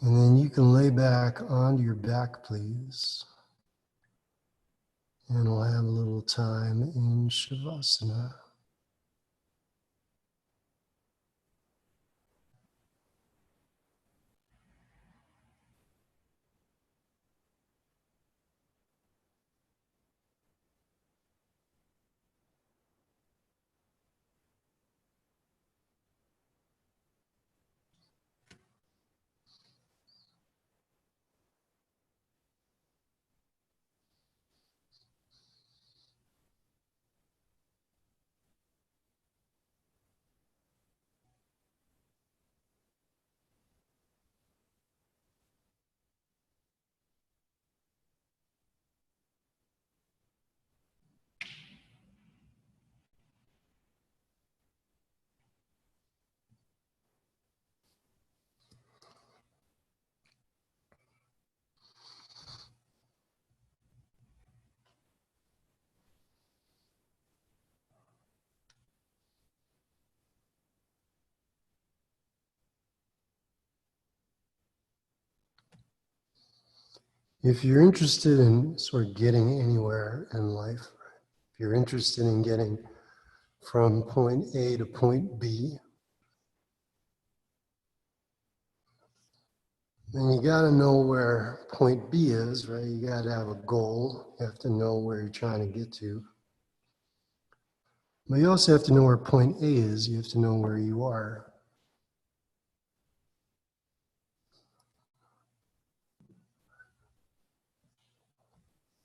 And then you can lay back onto your back, please. And we'll have a little time in Shavasana. If you're interested in sort of getting anywhere in life, if you're interested in getting from point A to point B, then you got to know where point B is, right? You got to have a goal. You have to know where you're trying to get to. But you also have to know where point A is. You have to know where you are.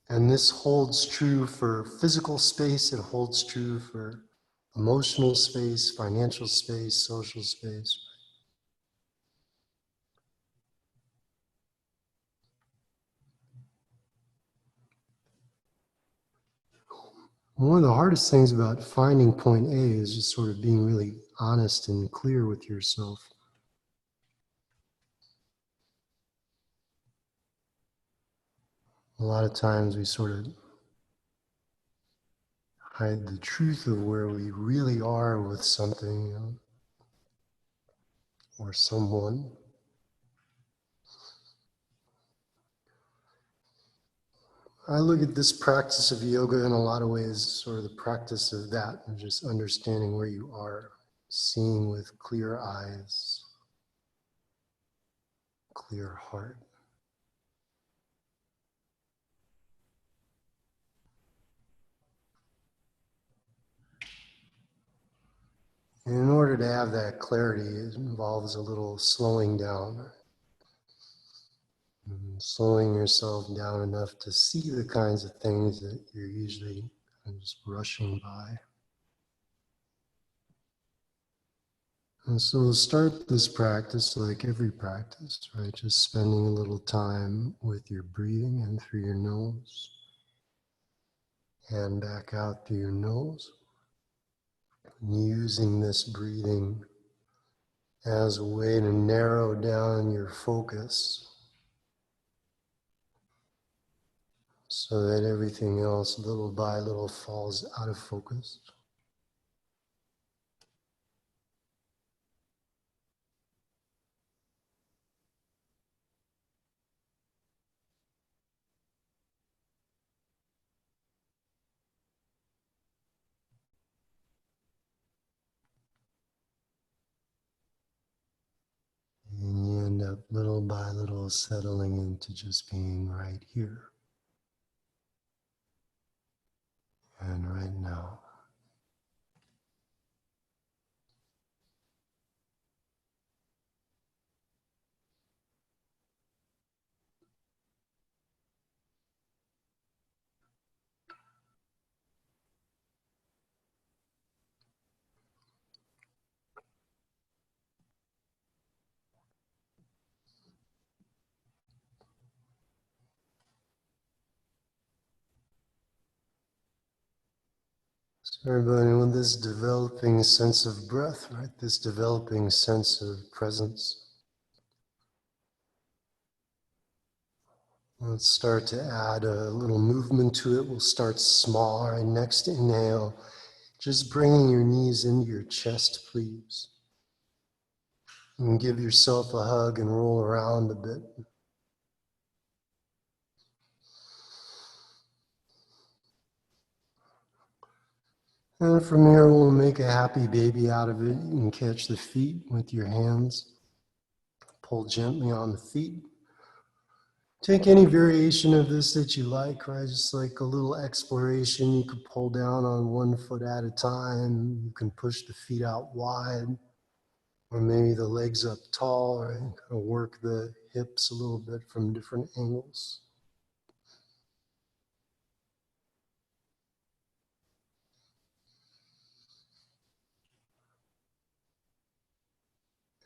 And this holds true for physical space. It holds true for emotional space, financial space, social space. One of the hardest things about finding point A is just sort of being really honest and clear with yourself. A lot of times we sort of hide the truth of where we really are with something, you know, or someone. I look at this practice of yoga in a lot of ways, sort of the practice of that, of just understanding where you are, seeing with clear eyes, clear heart. And in order to have that clarity, it involves a little slowing down. And slowing yourself down enough to see the kinds of things that you're usually kind of just rushing by. And so we'll start this practice like every practice, right? Just spending a little time with your breathing in through your nose and back out through your nose. And using this breathing as a way to narrow down your focus so that everything else little by little falls out of focus. And you end up little by little settling into just being right here and right now. So everybody, with this developing sense of breath, right? This developing sense of presence. Let's start to add a little movement to it. We'll start small. All right, next inhale, just bringing your knees into your chest, please. And give yourself a hug and roll around a bit. And from here, we'll make a happy baby out of it. You can catch the feet with your hands. Pull gently on the feet. Take any variation of this that you like, right? Just like a little exploration. You could pull down on 1 foot at a time. You can push the feet out wide, or maybe the legs up tall, right? Kind of work the hips a little bit from different angles.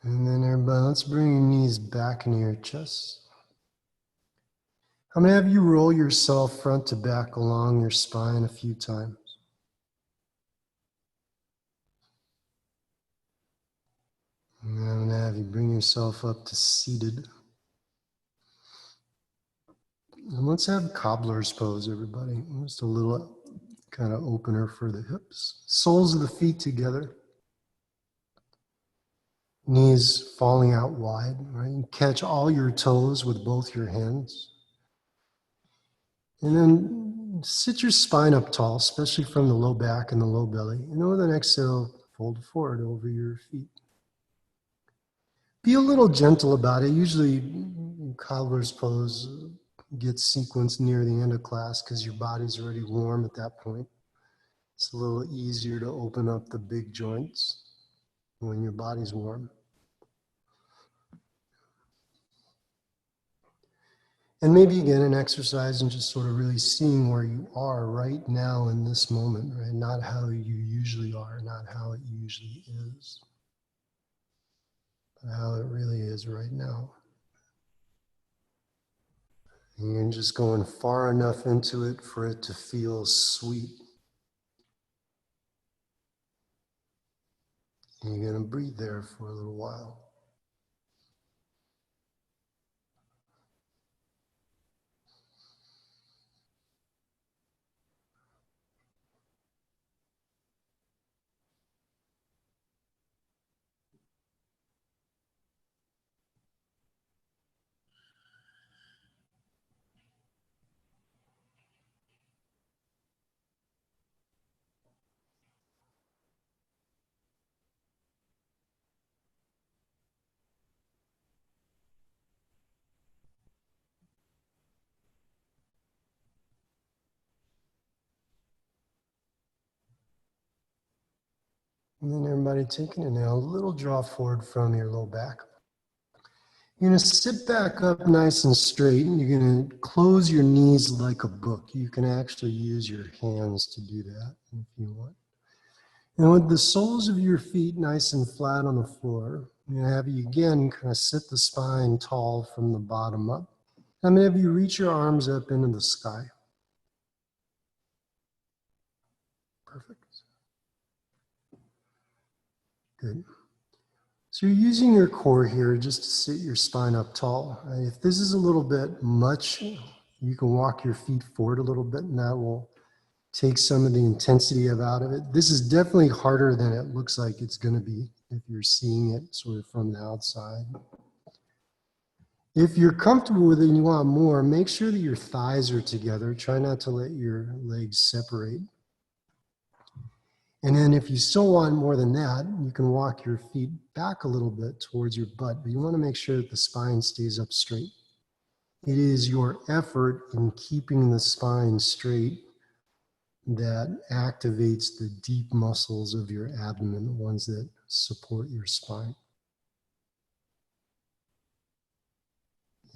And then everybody, let's bring your knees back into your chest. I'm going to have you roll yourself front to back along your spine a few times. And then I'm going to have you bring yourself up to seated. And let's have cobbler's pose, everybody. Just a little kind of opener for the hips. Soles of the feet together. Knees falling out wide, right? And catch all your toes with both your hands. And then sit your spine up tall, especially from the low back and the low belly. And then with an exhale, fold forward over your feet. Be a little gentle about it. Usually cobbler's pose gets sequenced near the end of class because your body's already warm at that point. It's a little easier to open up the big joints when your body's warm. And maybe again, an exercise and just sort of really seeing where you are right now in this moment, right? Not how you usually are, not how it usually is, but how it really is right now. And you're just going far enough into it for it to feel sweet. And you're going to breathe there for a little while. And then everybody taking it now, a little draw forward from your low back. You're going to sit back up nice and straight, and you're going to close your knees like a book. You can actually use your hands to do that if you want. And with the soles of your feet nice and flat on the floor, I'm going to have you again kind of sit the spine tall from the bottom up. I'm going to have you reach your arms up into the sky. Perfect. Good. So you're using your core here just to sit your spine up tall. If this is a little bit much, you can walk your feet forward a little bit, and that will take some of the intensity out of it. This is definitely harder than it looks like it's going to be if you're seeing it sort of from the outside. If you're comfortable with it and you want more, make sure that your thighs are together. Try not to let your legs separate. And then if you still want more than that, you can walk your feet back a little bit towards your butt, but you want to make sure that the spine stays up straight. It is your effort in keeping the spine straight that activates the deep muscles of your abdomen, the ones that support your spine.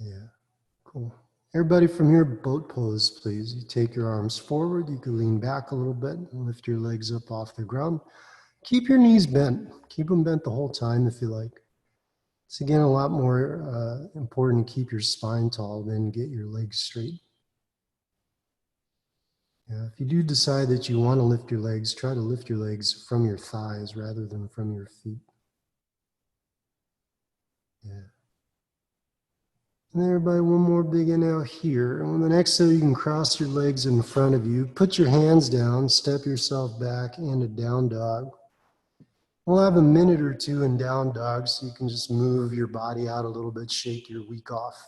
Yeah, cool. Everybody from here, boat pose, please. You take your arms forward. You can lean back a little bit and lift your legs up off the ground. Keep your knees bent. Keep them bent the whole time if you like. It's again a lot more important to keep your spine tall than get your legs straight. Yeah, if you do decide that you want to lift your legs, try to lift your legs from your thighs rather than from your feet. Yeah. And everybody, one more big inhale here. And on the next exhale, you can cross your legs in front of you. Put your hands down, step yourself back into down dog. We'll have a minute or two in down dog, so you can just move your body out a little bit, shake your week off.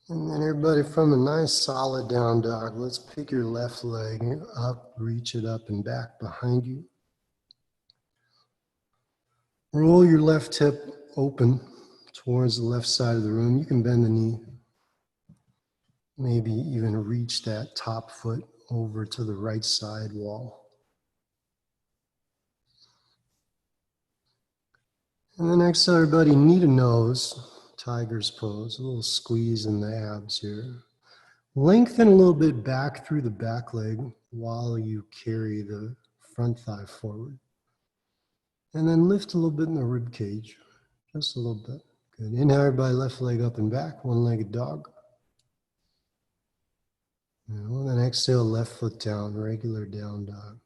And then everybody, from a nice solid down dog, let's pick your left leg up, reach it up and back behind you. Roll your left hip open towards the left side of the room. You can bend the knee. Maybe even reach that top foot over to the right side wall. And then exhale, everybody, knee to nose. Tiger's pose, a little squeeze in the abs here. Lengthen a little bit back through the back leg while you carry the front thigh forward. And then lift a little bit in the rib cage, just a little bit. Good. Inhale, everybody, left leg up and back, one-legged dog. And then exhale, left foot down, regular down dog.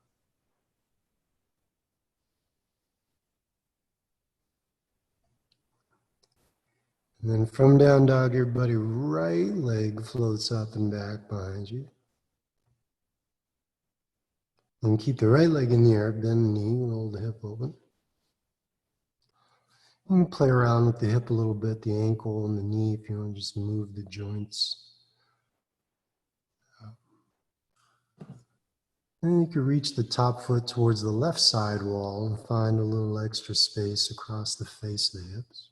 And then from down dog, everybody, right leg floats up and back behind you. And keep the right leg in the air, bend the knee, roll the hip open. You can play around with the hip a little bit, the ankle and the knee, if you want to just move the joints. And you can reach the top foot towards the left side wall and find a little extra space across the face of the hips.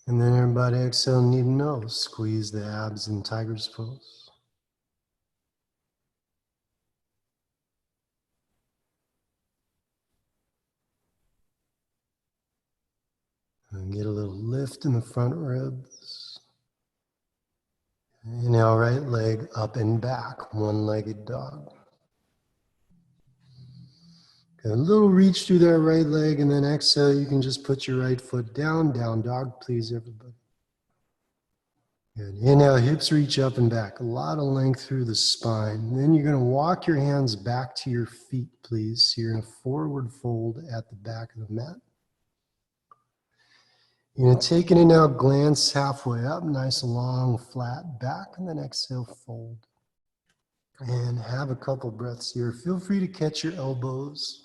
And then everybody exhale, knee to nose. Squeeze the abs in tiger's pose. And get a little lift in the front ribs. Inhale, right leg up and back, one-legged dog. Good. A little reach through that right leg, and then exhale, you can just put your right foot down, down dog, please, everybody. Good. Inhale, hips reach up and back. A lot of length through the spine. Then you're going to walk your hands back to your feet, please. So you're in a forward fold at the back of the mat. You're going to take an inhale, glance halfway up, nice long flat back, and then exhale, fold. And have a couple breaths here. Feel free to catch your elbows.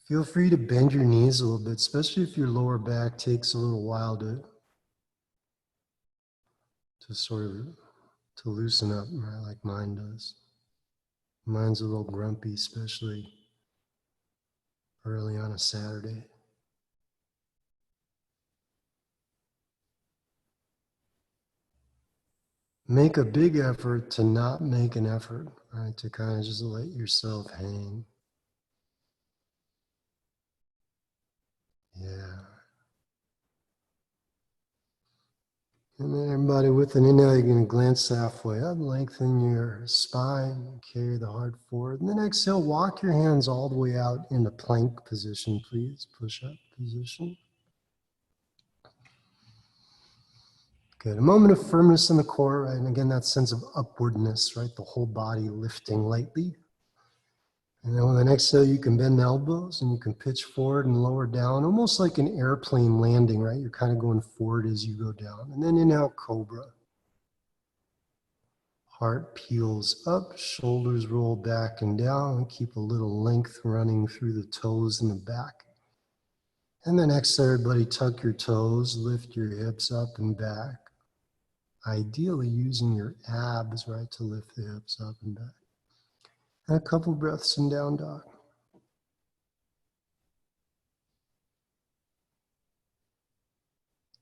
Feel free to bend your knees a little bit, especially if your lower back takes a little while to loosen up, right, like mine does. Mine's a little grumpy, especially early on a Saturday. Make a big effort to not make an effort, right? To kind of just let yourself hang. Yeah. And then everybody, with an inhale, you're going to glance halfway up, lengthen your spine, carry the heart forward. And then exhale, walk your hands all the way out into plank position, please. Push up position. Good. A moment of firmness in the core, right? And again, that sense of upwardness, right? The whole body lifting lightly. And then with an exhale, you can bend the elbows and you can pitch forward and lower down, almost like an airplane landing, right? You're kind of going forward as you go down. And then inhale, cobra. Heart peels up, shoulders roll back and down, and keep a little length running through the toes in the back. And then exhale, everybody, tuck your toes, lift your hips up and back. Ideally using your abs, right, to lift the hips up and back. And a couple breaths in down dog.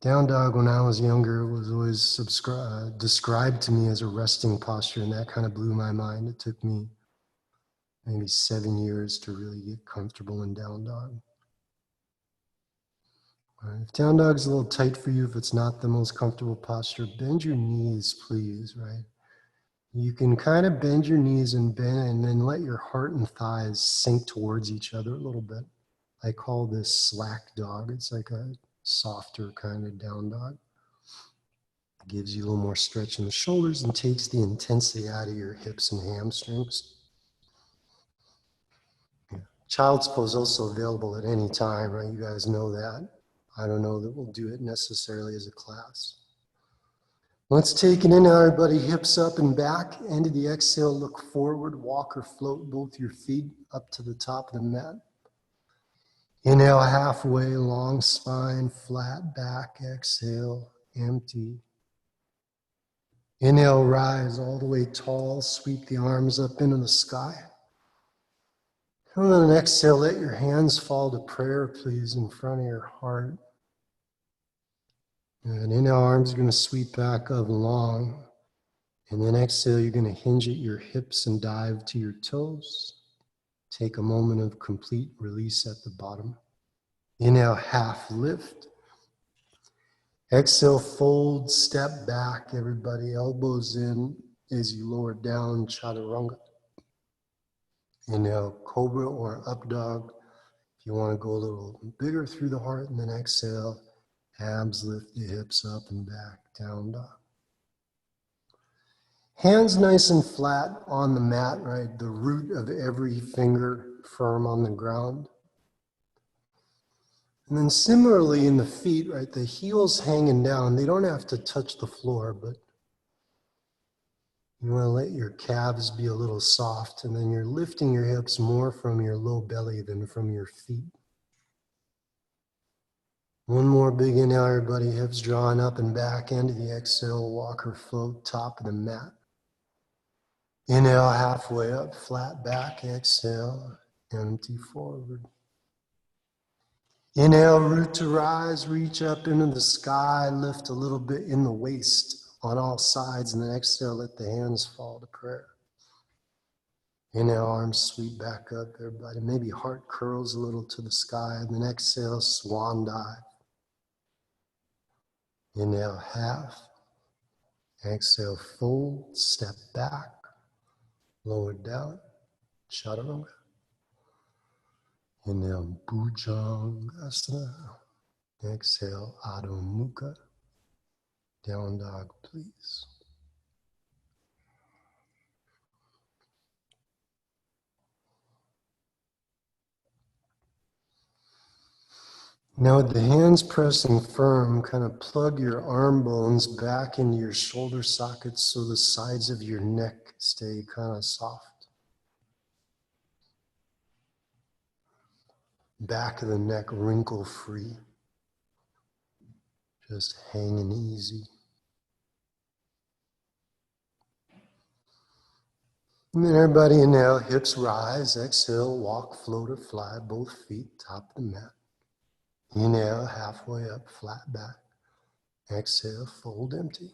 Down dog, when I was younger, was always described to me as a resting posture, and that kind of blew my mind. It took me maybe 7 years to really get comfortable in down dog. All right. If down dog's a little tight for you, if it's not the most comfortable posture, bend your knees, please, right? You can kind of bend your knees and bend, and then let your heart and thighs sink towards each other a little bit. I call this slack dog. It's like a softer kind of down dog. It gives you a little more stretch in the shoulders and takes the intensity out of your hips and hamstrings. Yeah. Child's pose also available at any time, right? You guys know that. I don't know that we'll do it necessarily as a class. Let's take it in, everybody. Hips up and back. End of the exhale, look forward, walk or float both your feet up to the top of the mat. Inhale halfway, long spine, flat back. Exhale, empty. Inhale, rise all the way tall. Sweep the arms up into the sky. And then exhale, let your hands fall to prayer, please, in front of your heart. And inhale, arms are going to sweep back up long. And then exhale, you're going to hinge at your hips and dive to your toes. Take a moment of complete release at the bottom. Inhale, half lift. Exhale, fold, step back, everybody. Elbows in as you lower down, chaturanga. Inhale, cobra or up dog. If you want to go a little bigger through the heart, and then exhale, abs lift the hips up and back, down dog. Hands nice and flat on the mat, right? The root of every finger firm on the ground. And then similarly in the feet, right? The heels hanging down. They don't have to touch the floor, but you want to let your calves be a little soft, and then you're lifting your hips more from your low belly than from your feet. One more big inhale, everybody. Hips drawn up and back. End of the exhale, walk or float, top of the mat. Inhale, halfway up, flat back. Exhale, empty forward. Inhale, root to rise, reach up into the sky, lift a little bit in the waist on all sides, and then exhale, let the hands fall to prayer. Inhale, arms sweep back up, everybody. Maybe heart curls a little to the sky, and then exhale, swan dive. Inhale, half. Exhale, fold, step back, lower down, chaturanga. Inhale, bhujangasana. Exhale, Adho Mukha. Down dog, please. Now with the hands pressing firm, kind of plug your arm bones back into your shoulder sockets so the sides of your neck stay kind of soft. Back of the neck wrinkle free. Just hanging easy. And then everybody inhale, hips rise, exhale, walk, float or fly, both feet, top of the mat. Inhale, halfway up, flat back. Exhale, fold empty.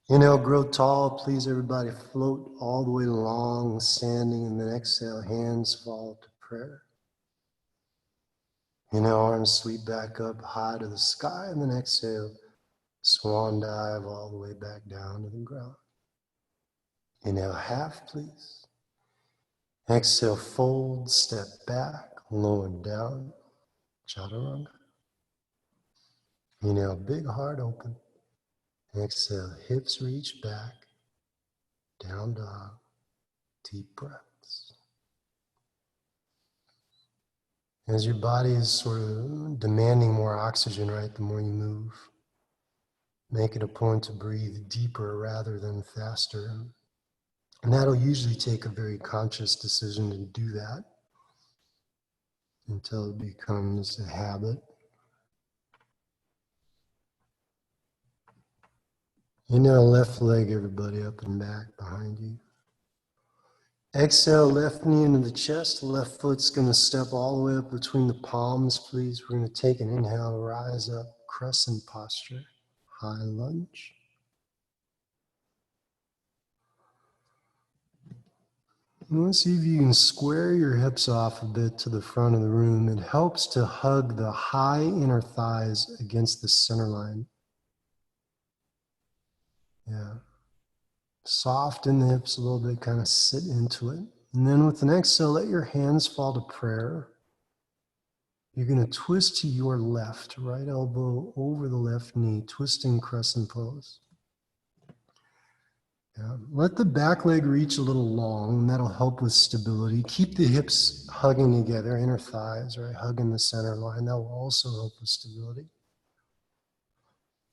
Inhale, grow tall, please everybody, float all the way long, standing, and then exhale, hands fall to prayer. Inhale, arms sweep back up high to the sky, and then exhale, swan dive all the way back down to the ground. Inhale, half, please. Exhale, fold, step back, lower down, chaturanga. Inhale, big heart open. Exhale, hips reach back, down dog, deep breaths. As your body is sort of demanding more oxygen, right, the more you move, make it a point to breathe deeper rather than faster. And that'll usually take a very conscious decision to do that until it becomes a habit. Inhale, left leg, everybody, up and back behind you. Exhale, left knee into the chest. Left foot's going to step all the way up between the palms, please. We're going to take an inhale, rise up, crescent posture, high lunge. And let's see if you can square your hips off a bit to the front of the room. It helps to hug the high inner thighs against the center line. Yeah. Soften the hips a little bit, kind of sit into it. And then with the next exhale, let your hands fall to prayer. You're going to twist to your left, right elbow over the left knee, twisting crescent pose. Yeah. Let the back leg reach a little long, and that'll help with stability. Keep the hips hugging together, inner thighs, right? Hugging the center line. That will also help with stability.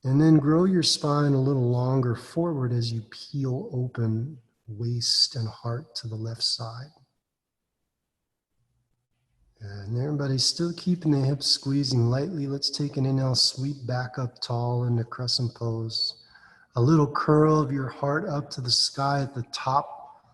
And then grow your spine a little longer forward as you peel open waist and heart to the left side. And everybody's still keeping the hips squeezing lightly. Let's take an inhale, sweep back up tall into crescent pose. A little curl of your heart up to the sky at the top.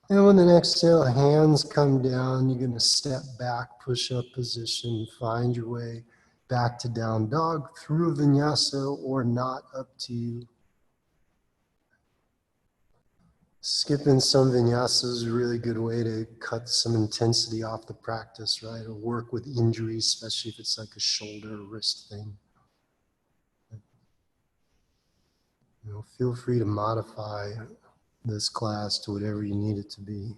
And when the exhale, hands come down, you're going to step back, push up position, find your way back to down dog through a vinyasa or not, up to you. Skipping some vinyasa is a really good way to cut some intensity off the practice, right? Or work with injuries, especially if it's like a shoulder or wrist thing. You know, feel free to modify this class to whatever you need it to be.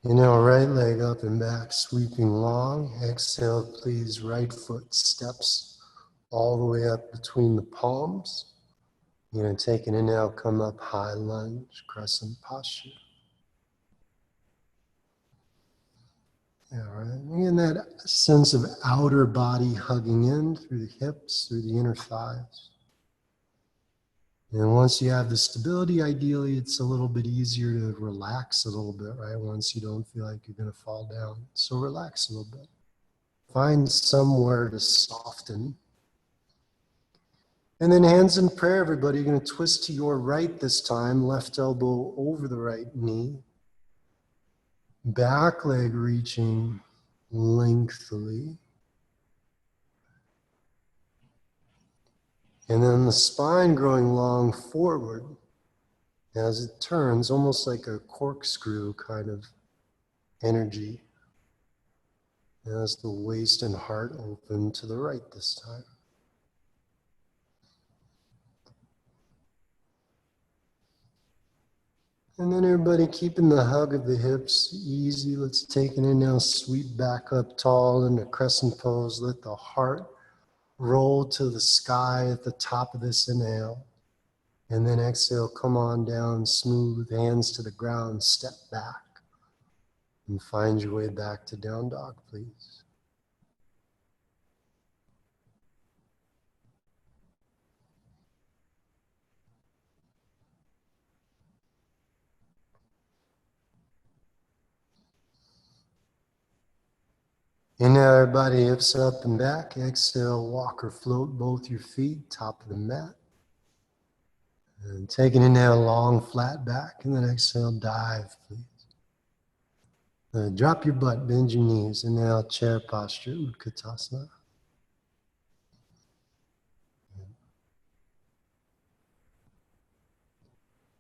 Inhale, right leg up and back, sweeping long. Exhale, please, right foot steps all the way up between the palms. You're going to take an inhale, come up, high lunge, crescent posture. Yeah, right. And that sense of outer body hugging in through the hips, through the inner thighs. And once you have the stability, ideally, it's a little bit easier to relax a little bit, right? Once you don't feel like you're going to fall down. So relax a little bit. Find somewhere to soften. And then hands in prayer, everybody. You're going to twist to your right this time, left elbow over the right knee. Back leg reaching lengthily. And then the spine growing long forward as it turns, almost like a corkscrew kind of energy. As the waist and heart open to the right this time. And then everybody keeping the hug of the hips easy. Let's take an inhale, sweep back up tall into crescent pose. Let the heart roll to the sky at the top of this inhale. And then exhale, come on down, smooth, hands to the ground, step back. And find your way back to down dog, please. Inhale, everybody, hips up and back. Exhale, walk or float both your feet, top of the mat. And take an inhale, long, flat back, and then exhale, dive, please. Drop your butt, bend your knees. Inhale, chair posture, Utkatasana.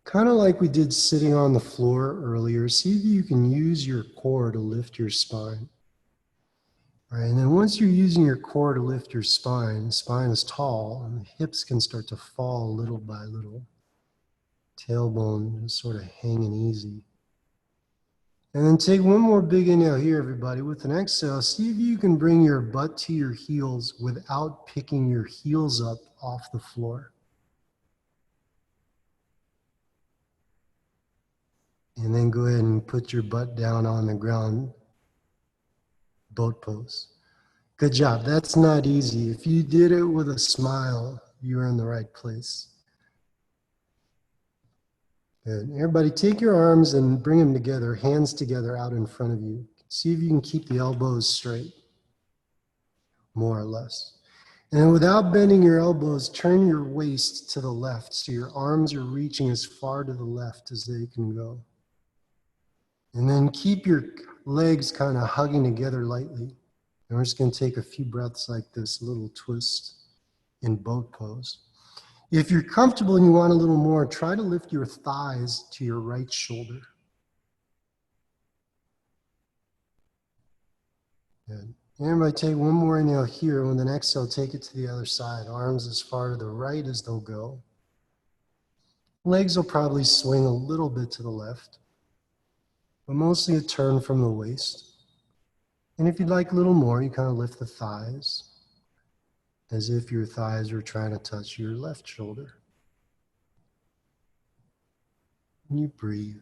Kind of like we did sitting on the floor earlier, see if you can use your core to lift your spine. Right, and then once you're using your core to lift your spine, the spine is tall, and the hips can start to fall little by little. Tailbone is sort of hanging easy. And then take one more big inhale here, everybody. With an exhale, see if you can bring your butt to your heels without picking your heels up off the floor. And then go ahead and put your butt down on the ground, boat pose. Good job. That's not easy. If you did it with a smile, you're in the right place. Good. Everybody, take your arms and bring them together, hands together out in front of you. See if you can keep the elbows straight, more or less. And without bending your elbows, turn your waist to the left so your arms are reaching as far to the left as they can go. And then keep your legs kind of hugging together lightly. And we're just going to take a few breaths like this, a little twist in boat pose. If you're comfortable and you want a little more, try to lift your thighs to your right shoulder. Good. Everybody take one more inhale here. With an exhale, take it to the other side. Arms as far to the right as they'll go. Legs will probably swing a little bit to the left, but mostly a turn from the waist. And if you'd like a little more, you kind of lift the thighs as if your thighs were trying to touch your left shoulder. And you breathe.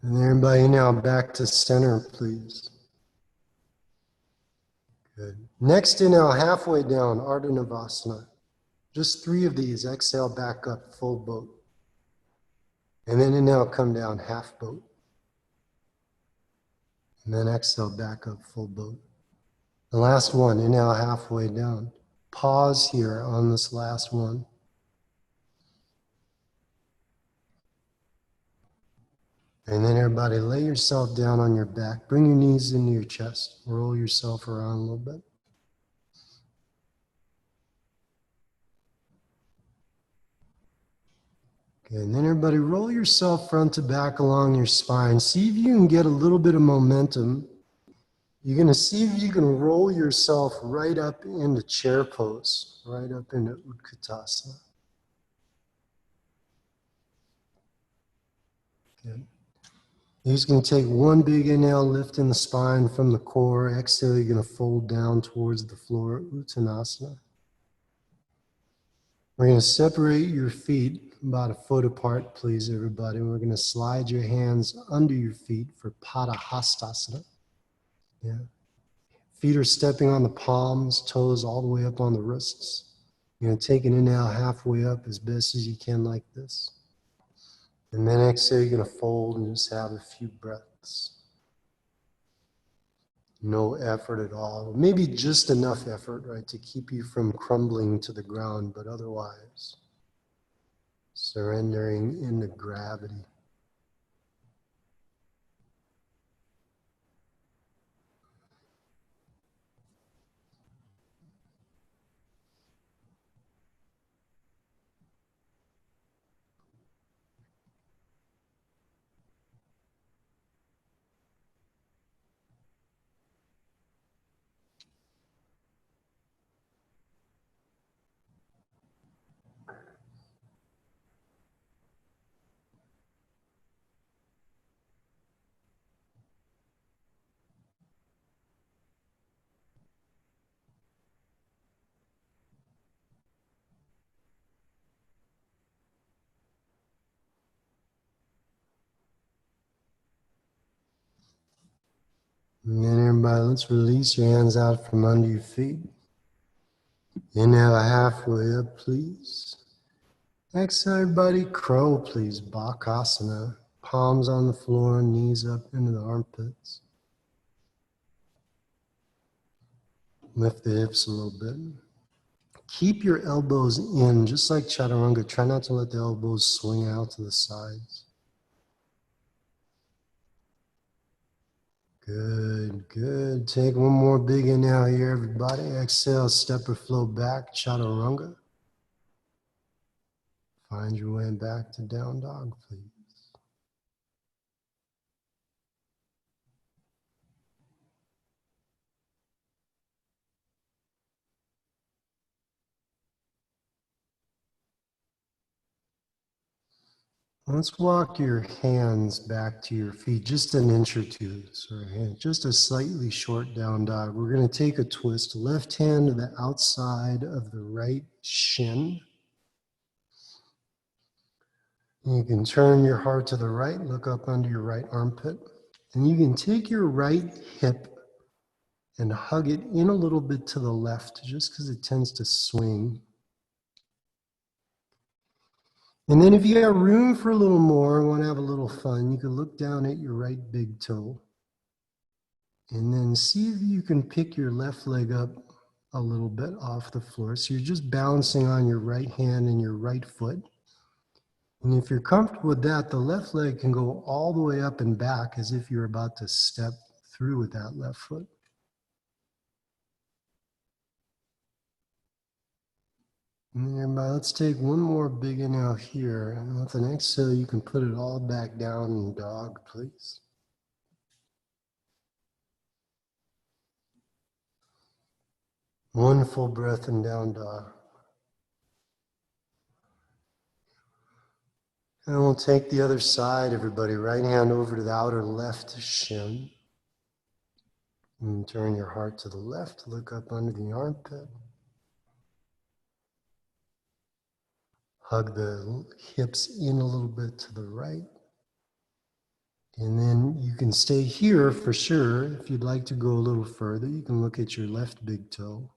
And everybody now back to center, please. Good. Next inhale, halfway down, Ardha Navasana. Just 3 of these. Exhale, back up, full boat. And then inhale, come down, half boat. And then exhale, back up, full boat. The last one, inhale, halfway down. Pause here on this last one. And then everybody, lay yourself down on your back. Bring your knees into your chest. Roll yourself around a little bit. Okay, and then everybody, roll yourself front to back along your spine. See if you can get a little bit of momentum. You're going to see if you can roll yourself right up into chair pose, right up into Utkatasana. Okay. You're just going to take one big inhale, lifting the spine from the core. Exhale, you're going to fold down towards the floor, Uttanasana. We're going to separate your feet about a foot apart, please, everybody. We're going to slide your hands under your feet for Padahastasana. Yeah. Feet are stepping on the palms, toes all the way up on the wrists. You're going to take an inhale halfway up as best as you can like this. And then exhale, you're going to fold and just have a few breaths. No effort at all. Maybe just enough effort, right, to keep you from crumbling to the ground, but otherwise, surrendering into gravity. And then everybody, let's release your hands out from under your feet. Inhale halfway up, please. Exhale, everybody, crow, please. Bakasana. Palms on the floor, knees up into the armpits. Lift the hips a little bit. Keep your elbows in, just like Chaturanga. Try not to let the elbows swing out to the sides. Good, good. Take one more big inhale here, everybody. Exhale, step or flow back, Chaturanga. Find your way back to down dog, please. Let's walk your hands back to your feet, just an inch or two. So just a slightly short down dog. We're going to take a twist. Left hand to the outside of the right shin. You can turn your heart to the right, look up under your right armpit. And you can take your right hip and hug it in a little bit to the left, just because it tends to swing. And then if you got room for a little more, want to have a little fun, you can look down at your right big toe. And then see if you can pick your left leg up a little bit off the floor. So you're just balancing on your right hand and your right foot. And if you're comfortable with that, the left leg can go all the way up and back as if you're about to step through with that left foot. And then everybody, let's take one more big inhale here. And with an exhale, you can put it all back down in dog, please. One full breath in down dog. And we'll take the other side, everybody. Right hand over to the outer left shin. And turn your heart to the left. Look up under the armpit. Hug the hips in a little bit to the right. And then you can stay here for sure. If you'd like to go a little further, you can look at your left big toe.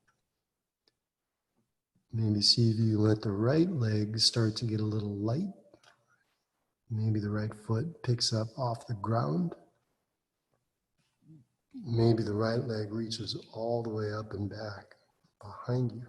Maybe see if you let the right leg start to get a little light. Maybe the right foot picks up off the ground. Maybe the right leg reaches all the way up and back behind you.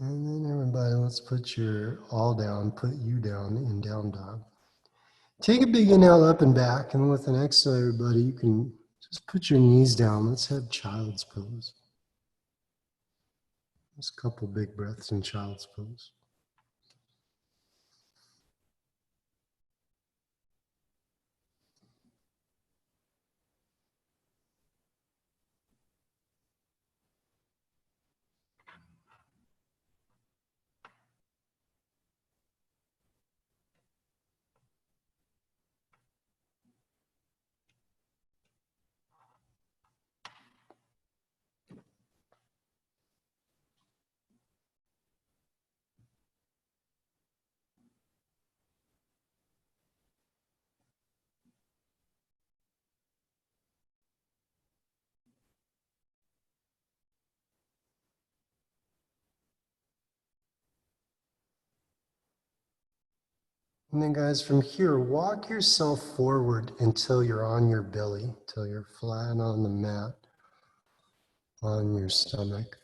And then everybody, let's put your all down, put you down in down dog. Take a big inhale up and back, and with an exhale, everybody, you can just put your knees down. Let's have child's pose. Just a couple big breaths in child's pose. And then guys, from here, walk yourself forward until you're on your belly, till you're flat on the mat, on your stomach.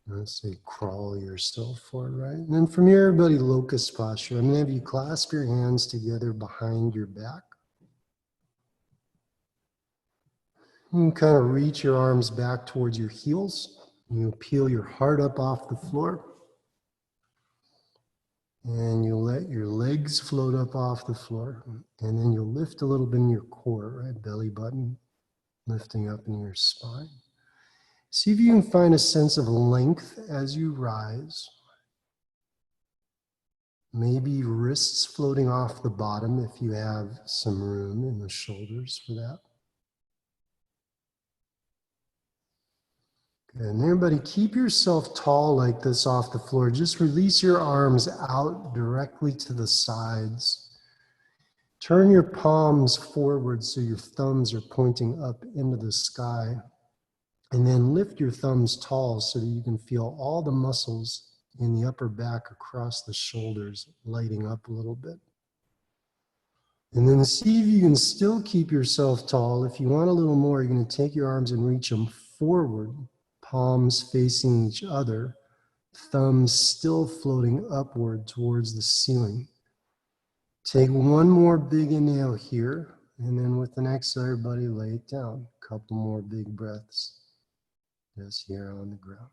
Let's say crawl yourself forward, right? And then from here, everybody, locust posture. I'm gonna have you clasp your hands together behind your back. You can kind of reach your arms back towards your heels. You peel your heart up off the floor. And you let your legs float up off the floor. And then you'll lift a little bit in your core, right? Belly button lifting up in your spine. See if you can find a sense of length as you rise. Maybe wrists floating off the bottom if you have some room in the shoulders for that. And everybody, keep yourself tall like this off the floor. Just release your arms out directly to the sides. Turn your palms forward so your thumbs are pointing up into the sky. And then lift your thumbs tall so that you can feel all the muscles in the upper back across the shoulders lighting up a little bit. And then see if you can still keep yourself tall. If you want a little more, you're going to take your arms and reach them forward. Palms facing each other, thumbs still floating upward towards the ceiling. Take one more big inhale here, and then with the next, everybody lay it down. A couple more big breaths just here on the ground.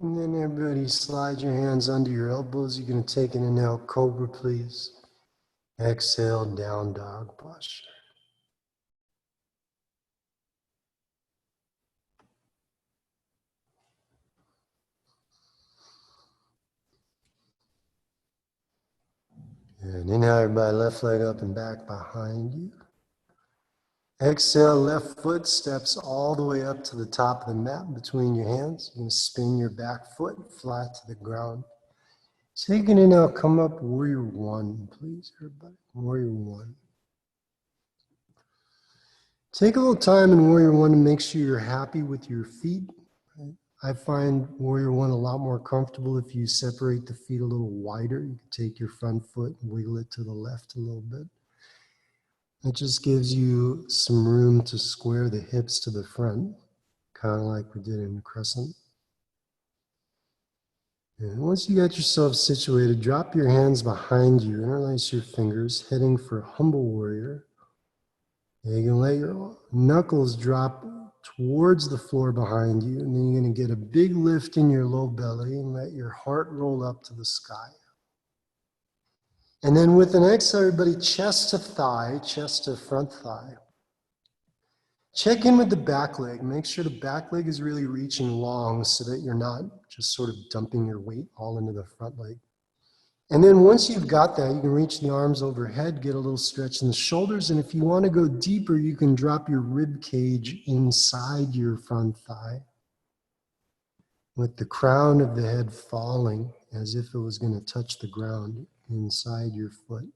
And then everybody slide your hands under your elbows. You're going to take an inhale, cobra, please. Exhale, down dog posture. And inhale, everybody, left leg up and back behind you. Exhale, left foot steps all the way up to the top of the mat between your hands. You're going to spin your back foot flat to the ground. Take an inhale, come up, warrior one, please, everybody. Warrior one. Take a little time in warrior one to make sure you're happy with your feet. I find warrior one a lot more comfortable if you separate the feet a little wider. You can take your front foot and wiggle it to the left a little bit. It just gives you some room to square the hips to the front, kind of like we did in crescent. And once you got yourself situated, drop your hands behind you, interlace your fingers, heading for humble warrior. And you can let your knuckles drop towards the floor behind you, and then you're going to get a big lift in your low belly and let your heart roll up to the sky. And then with an exhale, everybody, chest to thigh, chest to front thigh. Check in with the back leg. Make sure the back leg is really reaching long so that you're not just sort of dumping your weight all into the front leg. And then once you've got that, you can reach the arms overhead, get a little stretch in the shoulders. And if you want to go deeper, you can drop your rib cage inside your front thigh with the crown of the head falling as if it was going to touch the ground inside your foot.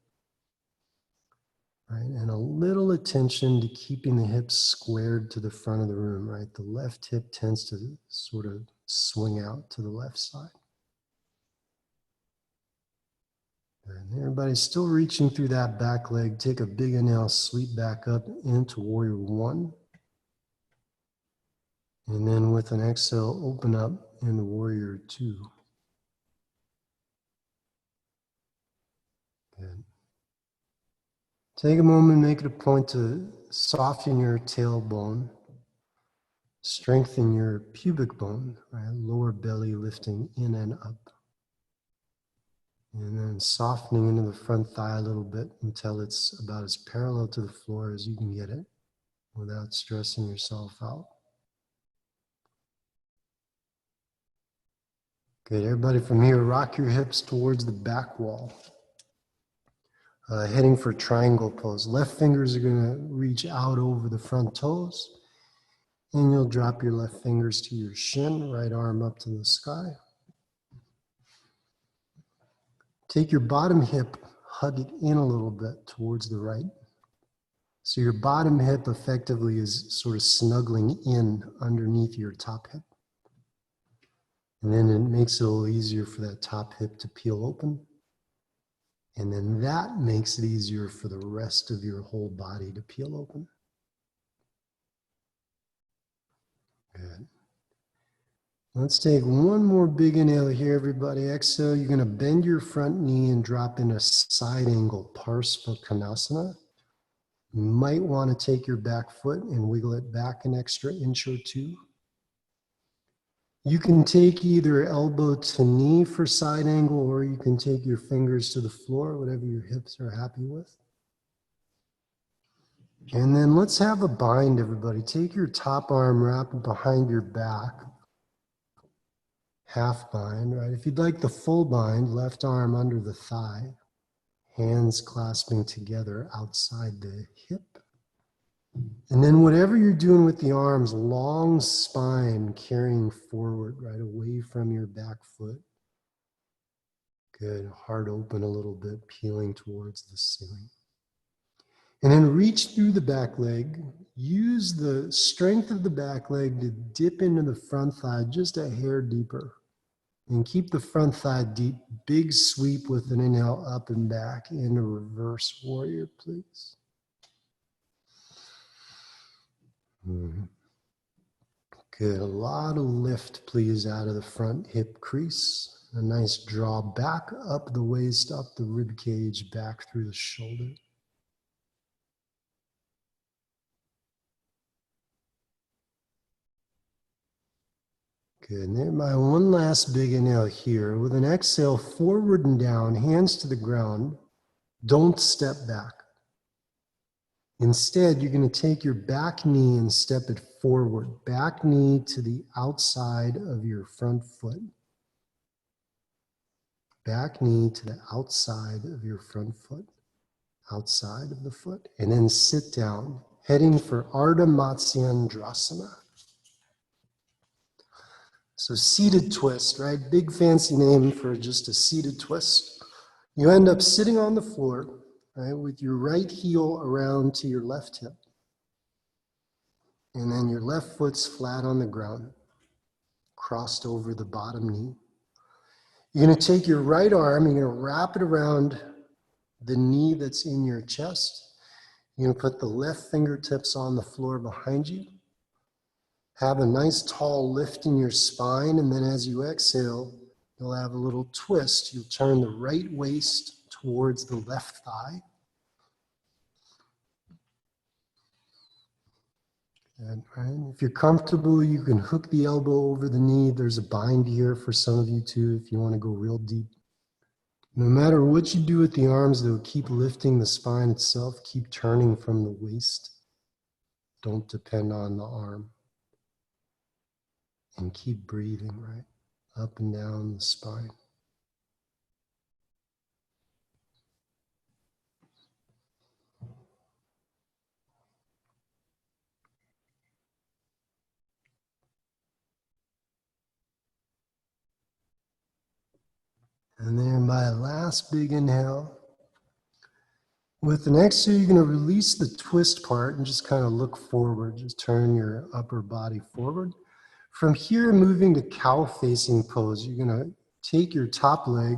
Right? And a little attention to keeping the hips squared to the front of the room, right? The left hip tends to sort of swing out to the left side. And everybody's still reaching through that back leg. Take a big inhale, sweep back up into warrior one. And then with an exhale, open up into warrior two. Good. Take a moment, make it a point to soften your tailbone, strengthen your pubic bone, right? Lower belly lifting in and up. And then softening into the front thigh a little bit until it's about as parallel to the floor as you can get it without stressing yourself out. Good, everybody from here, rock your hips towards the back wall. Heading for triangle pose. Left fingers are gonna reach out over the front toes. And you'll drop your left fingers to your shin, right arm up to the sky. Take your bottom hip, hug it in a little bit towards the right. So your bottom hip effectively is sort of snuggling in underneath your top hip. And then it makes it a little easier for that top hip to peel open. And then that makes it easier for the rest of your whole body to peel open. Good. Let's take one more big inhale here, everybody. Exhale, you're going to bend your front knee and drop in a side angle, Parsva Konasana. You might want to take your back foot and wiggle it back an extra inch or two. You can take either elbow to knee for side angle, or you can take your fingers to the floor, whatever your hips are happy with. And then let's have a bind, everybody. Take your top arm, wrap it behind your back. Half bind, right? If you'd like the full bind, left arm under the thigh, hands clasping together outside the hip. And then whatever you're doing with the arms, long spine carrying forward, right away from your back foot. Good, heart open a little bit, peeling towards the ceiling. And then reach through the back leg. Use the strength of the back leg to dip into the front thigh just a hair deeper. And keep the front thigh deep. Big sweep with an inhale up and back into reverse warrior, please. Good. A lot of lift, please, out of the front hip crease. A nice draw back up the waist, up the rib cage, back through the shoulder. Good. And then my one last big inhale here. With an exhale, forward and down, hands to the ground. Don't step back. Instead, you're going to take your back knee and step it forward. Back knee to the outside of your front foot. Back knee to the outside of your front foot. Outside of the foot. And then sit down, heading for Ardha Matsyendrasana. So seated twist, right? Big fancy name for just a seated twist. You end up sitting on the floor, right, with your right heel around to your left hip. And then your left foot's flat on the ground, crossed over the bottom knee. You're going to take your right arm, you're going to wrap it around the knee that's in your chest. You're going to put the left fingertips on the floor behind you. Have a nice tall lift in your spine, and then as you exhale, you'll have a little twist. You'll turn the right waist towards the left thigh. And, right, if you're comfortable, you can hook the elbow over the knee. There's a bind here for some of you too, if you want to go real deep. No matter what you do with the arms, though, keep lifting the spine itself. Keep turning from the waist. Don't depend on the arm. And keep breathing, right? Up and down the spine. And then by a last big inhale, with the exhale, you're going to release the twist part and just kind of look forward. Just turn your upper body forward. From here, moving to cow facing pose, you're going to take your top leg,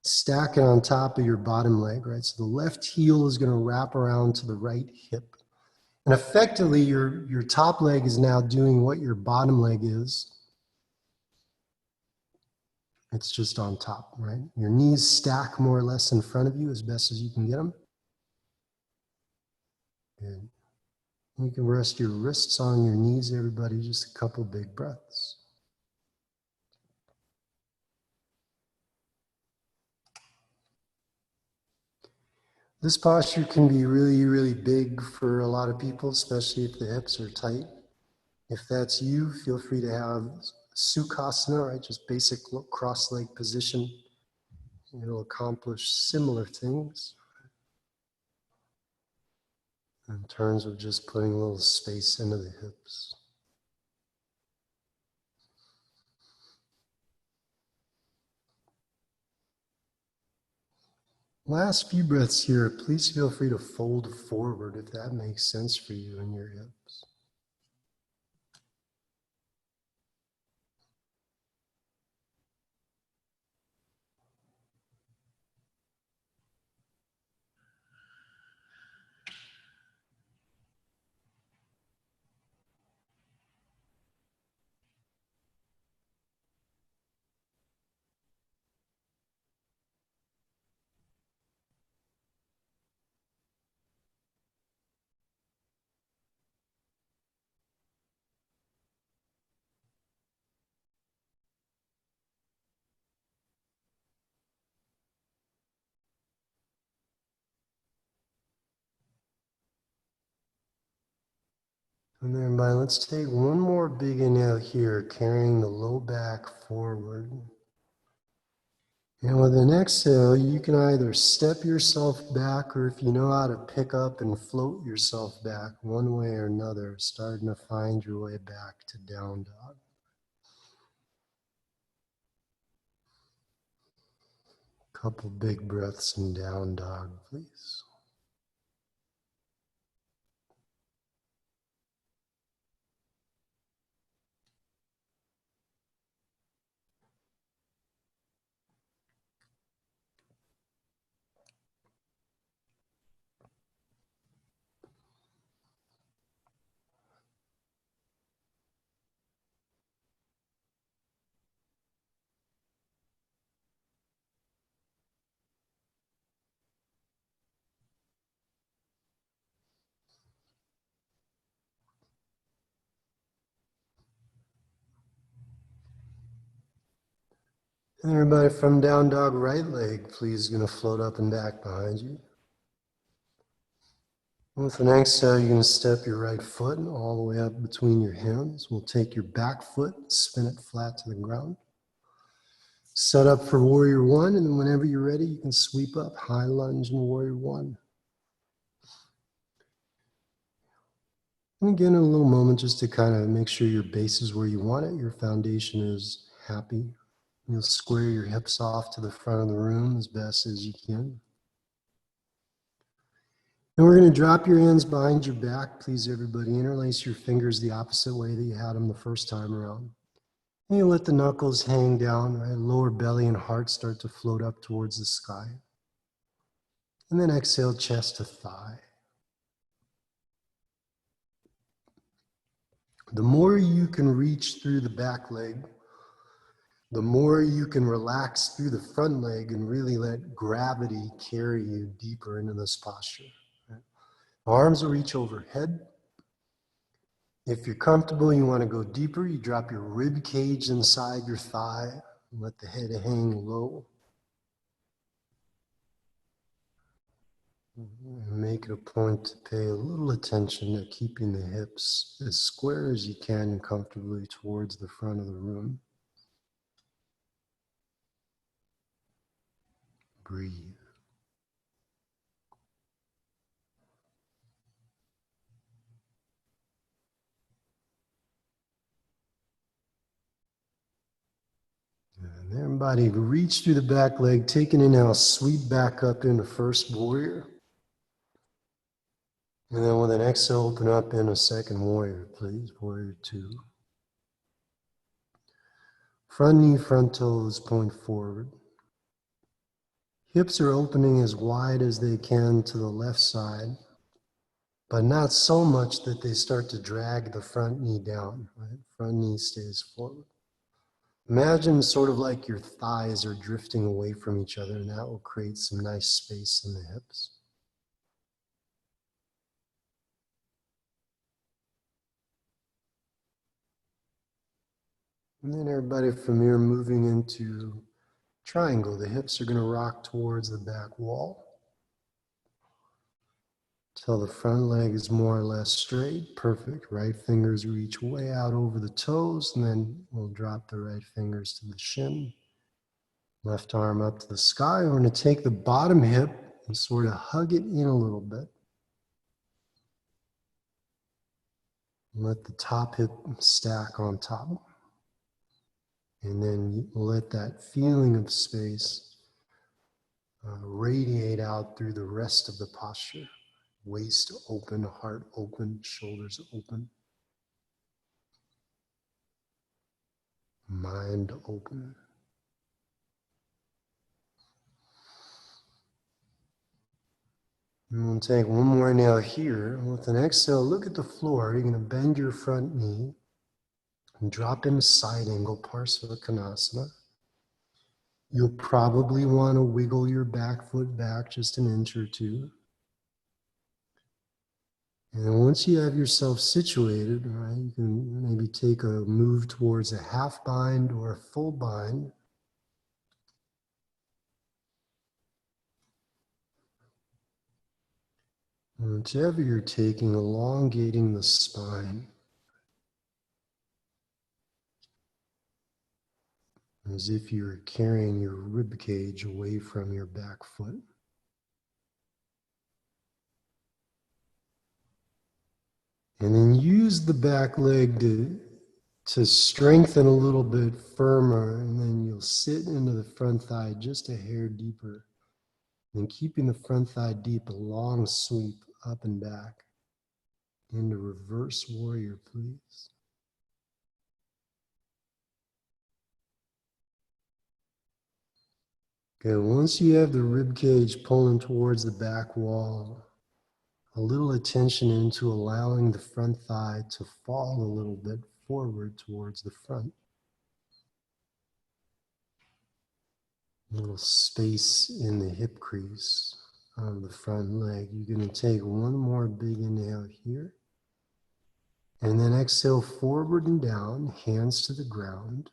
stack it on top of your bottom leg, right? So the left heel is going to wrap around to the right hip. And effectively, your top leg is now doing what your bottom leg is. It's just on top, right? Your knees stack more or less in front of you as best as you can get them. Good. You can rest your wrists on your knees, everybody, just a couple big breaths. This posture can be really, really big for a lot of people, especially if the hips are tight. If that's you, feel free to have Sukhasana, right? Just basic cross-leg position. It'll accomplish similar things in terms of just putting a little space into the hips. Last few breaths here, please feel free to fold forward if that makes sense for you in your hips. And then let's take one more big inhale here, carrying the low back forward. And with an exhale, you can either step yourself back, or if you know how to pick up and float yourself back one way or another, starting to find your way back to down dog. Couple big breaths in down dog, please. And everybody from down dog, right leg, please, going to float up and back behind you. With an exhale, you're going to step your right foot all the way up between your hands. We'll take your back foot, spin it flat to the ground. Set up for warrior one, and then whenever you're ready, you can sweep up, high lunge in warrior one. And again, in a little moment, just to kind of make sure your base is where you want it, your foundation is happy. You'll square your hips off to the front of the room as best as you can. And we're going to drop your hands behind your back. Please, everybody, interlace your fingers the opposite way that you had them the first time around. And you let the knuckles hang down, right? Lower belly and heart start to float up towards the sky. And then exhale, chest to thigh. The more you can reach through the back leg, the more you can relax through the front leg and really let gravity carry you deeper into this posture. Right? Arms will reach overhead. If you're comfortable, you want to go deeper, you drop your rib cage inside your thigh and let the head hang low. Make it a point to pay a little attention to keeping the hips as square as you can comfortably towards the front of the room. Breathe. And everybody reach through the back leg, take an inhale, sweep back up into first warrior. And then with an exhale, open up in a second warrior, please. Warrior 2. Front knee, front toes point forward. Hips are opening as wide as they can to the left side, but not so much that they start to drag the front knee down, right? Front knee stays forward. Imagine sort of like your thighs are drifting away from each other, and that will create some nice space in the hips. And then everybody from here moving into triangle. The hips are going to rock towards the back wall till the front leg is more or less straight. Perfect. Right fingers reach way out over the toes, and then we'll drop the right fingers to the shin. Left arm up to the sky. We're going to take the bottom hip and sort of hug it in a little bit. Let the top hip stack on top. And then let that feeling of space radiate out through the rest of the posture. Waist open, heart open, shoulders open. Mind open. And we'll take one more inhale here. With an exhale, look at the floor. You're going to bend your front knee and drop into side angle, Parsvakonasana. You'll probably want to wiggle your back foot back just an inch or two. And then once you have yourself situated, right, you can maybe take a move towards a half bind or a full bind. And whichever you're taking, elongating the spine. As if you're carrying your rib cage away from your back foot. And then use the back leg to strengthen a little bit firmer, and then you'll sit into the front thigh just a hair deeper. And keeping the front thigh deep, a long sweep up and back into reverse warrior, please. Okay, once you have the rib cage pulling towards the back wall, a little attention into allowing the front thigh to fall a little bit forward towards the front. A little space in the hip crease of the front leg. You're going to take one more big inhale here. And then exhale forward and down, hands to the ground.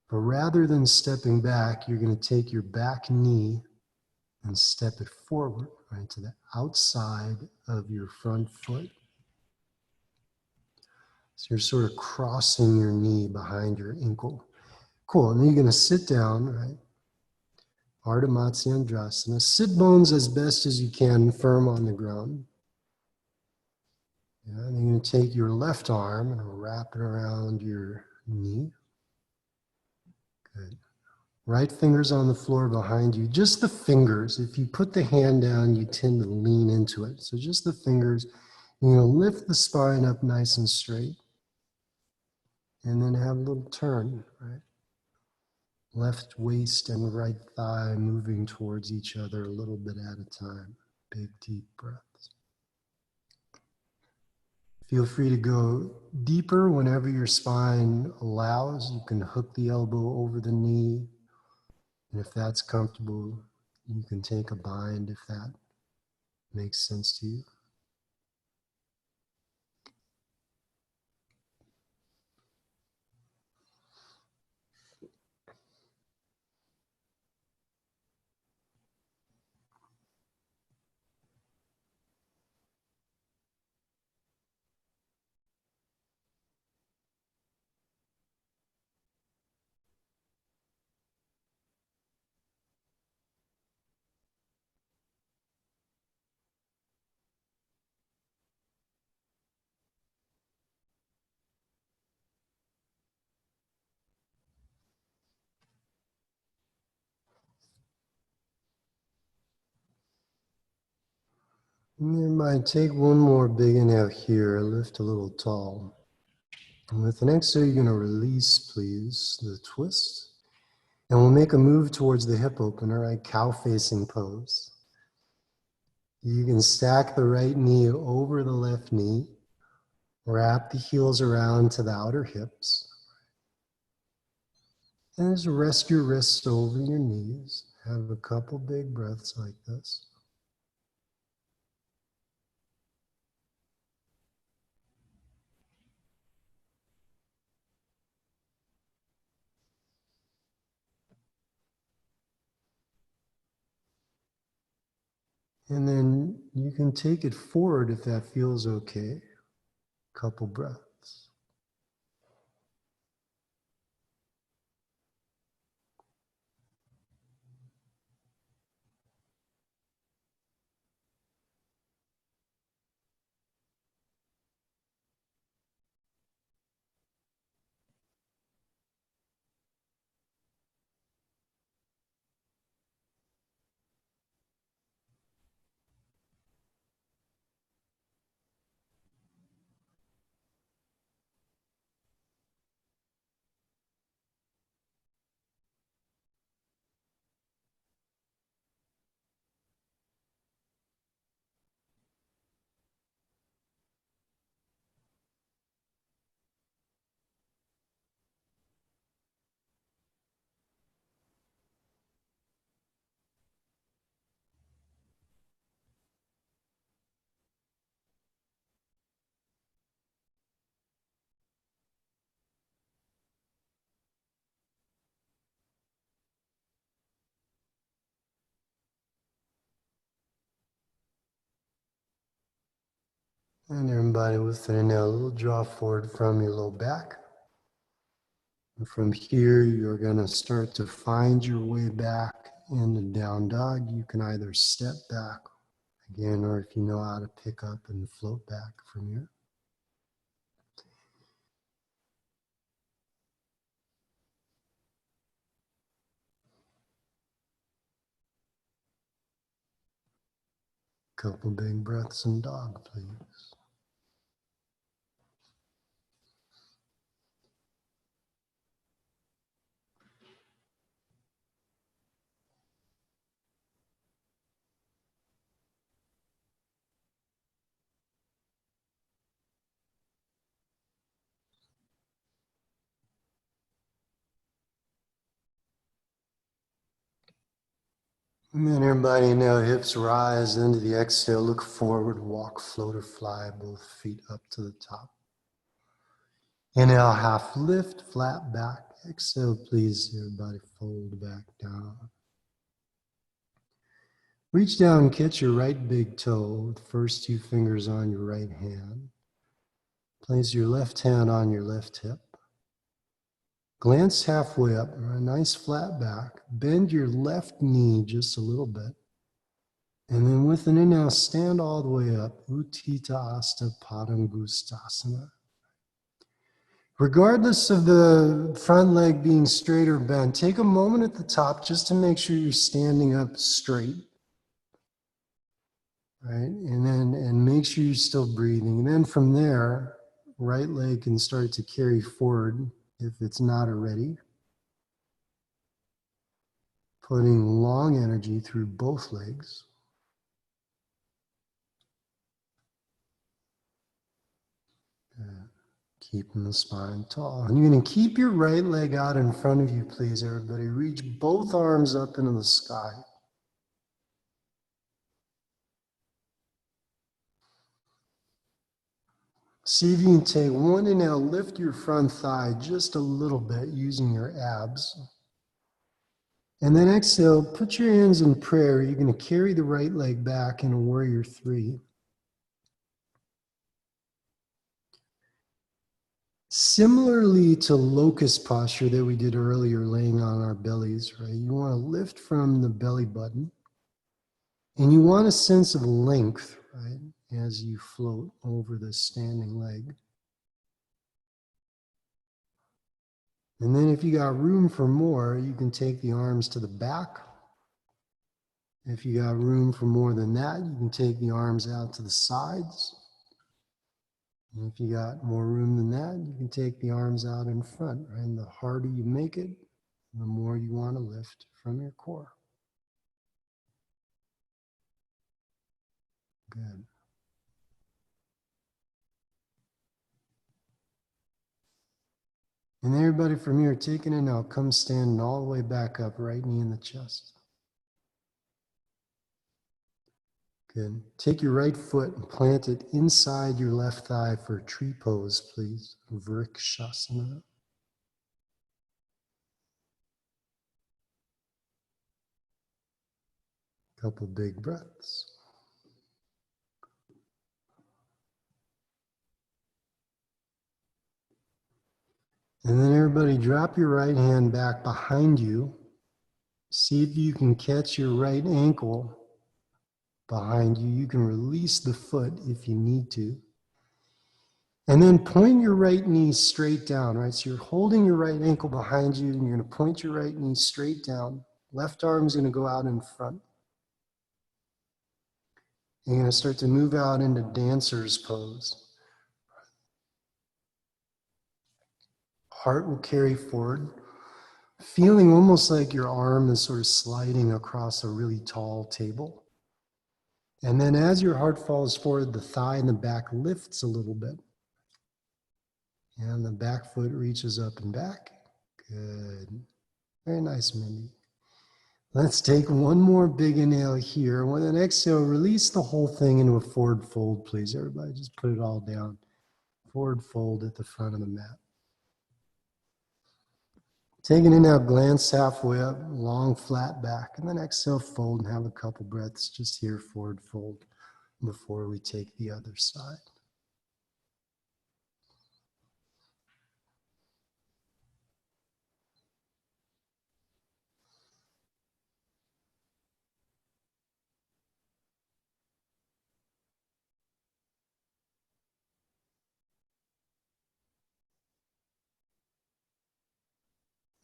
But rather than stepping back, you're going to take your back knee and step it forward, right, to the outside of your front foot. So you're sort of crossing your knee behind your ankle. Cool, and then you're going to sit down, right? Ardha Matsyendrasana. Sit bones as best as you can, firm on the ground. Yeah, and then you're going to take your left arm and wrap it around your knee. Good. Right fingers on the floor behind you, just the fingers. If you put the hand down, you tend to lean into it. So just the fingers. You're going to lift the spine up nice and straight. And then have a little turn, right? Left waist and right thigh moving towards each other a little bit at a time. Big, deep breaths. Feel free to go deeper whenever your spine allows. You can hook the elbow over the knee. And if that's comfortable, you can take a bind if that makes sense to you. And you might take one more big inhale here, lift a little tall. And with the next exhale, you're going to release, please, the twist. And we'll make a move towards the hip opener, right? Cow facing pose. You can stack the right knee over the left knee. Wrap the heels around to the outer hips. And just rest your wrists over your knees. Have a couple big breaths like this. And then you can take it forward if that feels okay. Couple breaths. And everybody with an inhale, a little draw forward from your low back. And from here, you're going to start to find your way back into down dog. You can either step back again, or if you know how to pick up and float back from here. Couple big breaths in dog, please. And then everybody now hips rise into the exhale, look forward, walk, float or fly, both feet up to the top. Inhale, half lift, flat back. Exhale, please, everybody fold back down. Reach down, catch your right big toe with the first two fingers on your right hand. Place your left hand on your left hip. Glance halfway up, a nice flat back. Bend your left knee just a little bit. And then with an inhale, stand all the way up. Utthita Hasta Padangustasana. Regardless of the front leg being straight or bent, take a moment at the top just to make sure you're standing up straight. Right? And make sure you're still breathing. And then from there, right leg can start to carry forward if it's not already. Putting long energy through both legs. Keeping the spine tall. And you're going to keep your right leg out in front of you, please, everybody. Reach both arms up into the sky. See if you can take one inhale, lift your front thigh just a little bit using your abs. And then exhale, put your hands in prayer. You're going to carry the right leg back in a warrior three. Similarly to locust posture that we did earlier, laying on our bellies, right? You want to lift from the belly button. And you want a sense of length, right, as you float over the standing leg. And then if you got room for more, you can take the arms to the back. If you got room for more than that, you can take the arms out to the sides. And if you got more room than that, you can take the arms out in front. Right? And the harder you make it, the more you want to lift from your core. Good. And everybody from here, taking it now, come standing all the way back up, right knee in the chest. Good. Take your right foot and plant it inside your left thigh for tree pose, please. Vrikshasana. Couple big breaths. And then everybody drop your right hand back behind you. See if you can catch your right ankle behind you. You can release the foot if you need to. And then point your right knee straight down, right? So you're holding your right ankle behind you and you're going to point your right knee straight down. Left arm is going to go out in front. You're going to start to move out into dancer's pose. Heart will carry forward, feeling almost like your arm is sort of sliding across a really tall table. And then as your heart falls forward, the thigh in the back lifts a little bit. And the back foot reaches up and back. Good. Very nice, Mindy. Let's take one more big inhale here. With an exhale, release the whole thing into a forward fold, please. Everybody just put it all down. Forward fold at the front of the mat. Take an inhale, glance halfway up, long flat back. And then exhale, fold and have a couple breaths just here, forward fold, before we take the other side.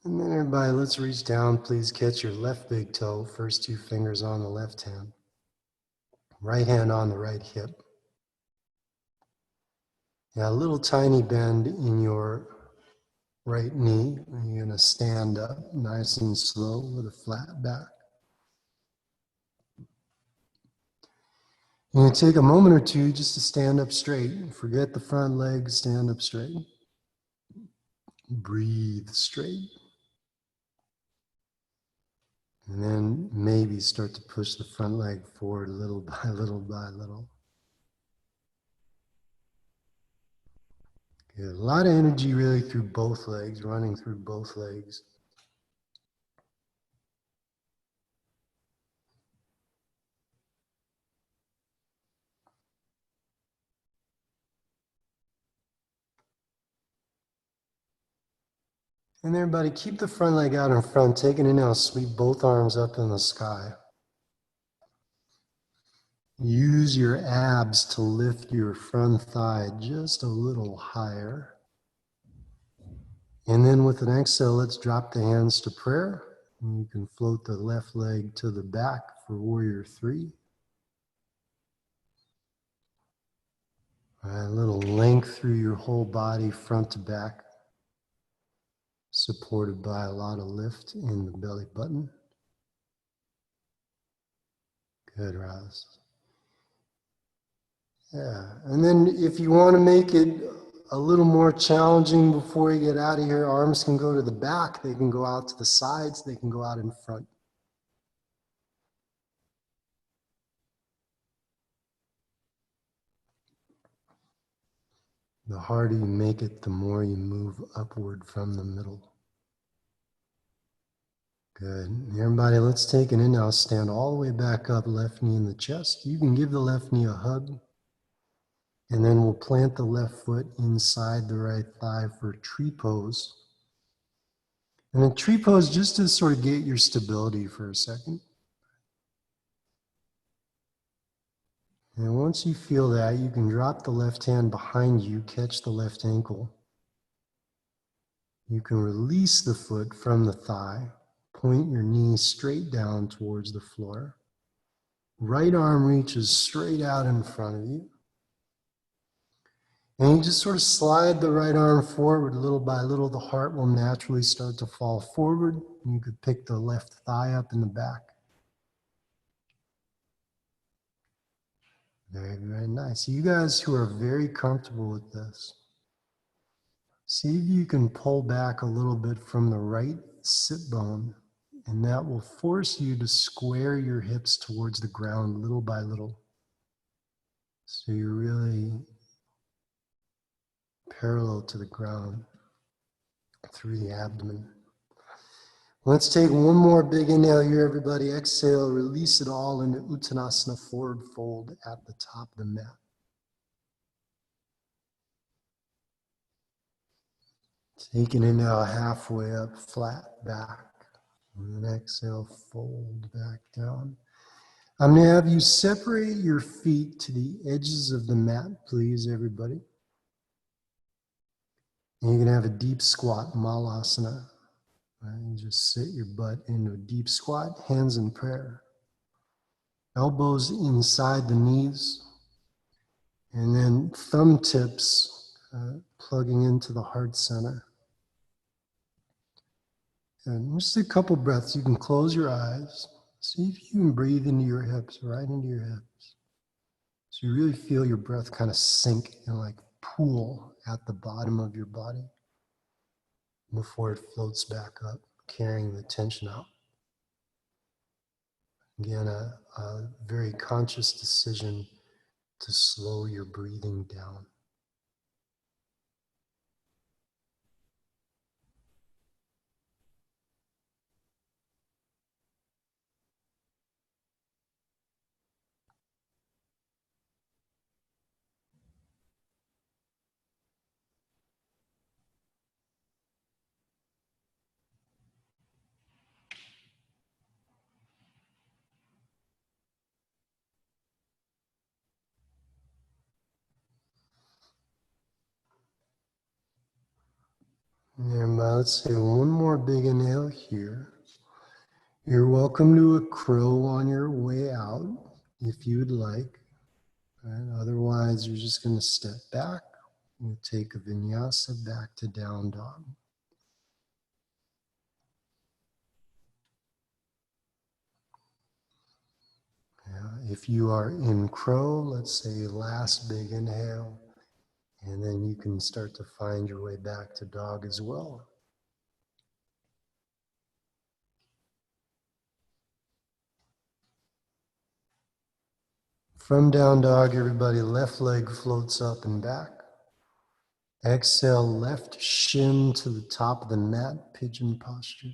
And then everybody, let's reach down. Please catch your left big toe, first two fingers on the left hand. Right hand on the right hip. Now a little tiny bend in your right knee. You're going to stand up nice and slow with a flat back. You're going to take a moment or two just to stand up straight. Forget the front leg, stand up straight. Breathe straight. And then maybe start to push the front leg forward little by little by little. Good. A lot of energy really through both legs, running through both legs. And everybody, keep the front leg out in front. Take an inhale, sweep both arms up in the sky. Use your abs to lift your front thigh just a little higher. And then with an exhale, let's drop the hands to prayer. And you can float the left leg to the back for warrior 3. All right, a little length through your whole body, front to back, supported by a lot of lift in the belly button. Good, Roz. Yeah, and then if you want to make it a little more challenging before you get out of here, arms can go to the back, they can go out to the sides, they can go out in front. The harder you make it, the more you move upward from the middle. Good. Everybody, let's take it in now. Stand all the way back up, left knee in the chest. You can give the left knee a hug. And then we'll plant the left foot inside the right thigh for tree pose. And then tree pose, just to sort of get your stability for a second. And once you feel that, you can drop the left hand behind you, catch the left ankle. You can release the foot from the thigh, point your knee straight down towards the floor. Right arm reaches straight out in front of you. And you just sort of slide the right arm forward little by little. The heart will naturally start to fall forward. You could pick the left thigh up in the back. Very, very nice. You guys who are very comfortable with this, see if you can pull back a little bit from the right sit bone, and that will force you to square your hips towards the ground little by little. So you're really parallel to the ground through the abdomen. Let's take one more big inhale here, everybody. Exhale, release it all into Uttanasana, forward fold at the top of the mat. Take an inhale halfway up, flat back. And then exhale, fold back down. I'm going to have you separate your feet to the edges of the mat, please, everybody. And you're going to have a deep squat, Malasana. Right? And just sit your butt into a deep squat, hands in prayer. Elbows inside the knees. And then thumb tips plugging into the heart center. And just a couple breaths. You can close your eyes. See if you can breathe into your hips, right into your hips. So you really feel your breath kind of sink and like pool at the bottom of your body before it floats back up, carrying the tension out. Again, a very conscious decision to slow your breathing down. And let's say one more big inhale here. You're welcome to a crow on your way out if you would like. Right? Otherwise, you're just going to step back. We'll take a vinyasa back to down dog. If you are in crow, let's say last big inhale, and then you can start to find your way back to dog as well. From down dog, everybody, left leg floats up and back. Exhale, left shin to the top of the mat, pigeon posture.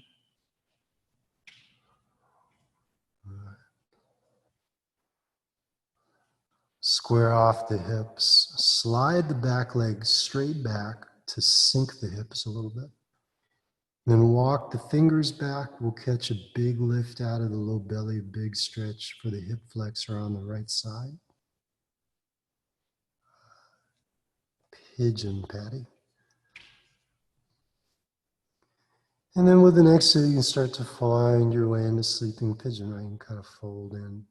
Square off the hips. Slide the back leg straight back to sink the hips a little bit. Then walk the fingers back. We'll catch a big lift out of the low belly, big stretch for the hip flexor on the right side. Pigeon patty. And then with an exhale, you can start to find your way into sleeping pigeon, right? You can kind of fold in.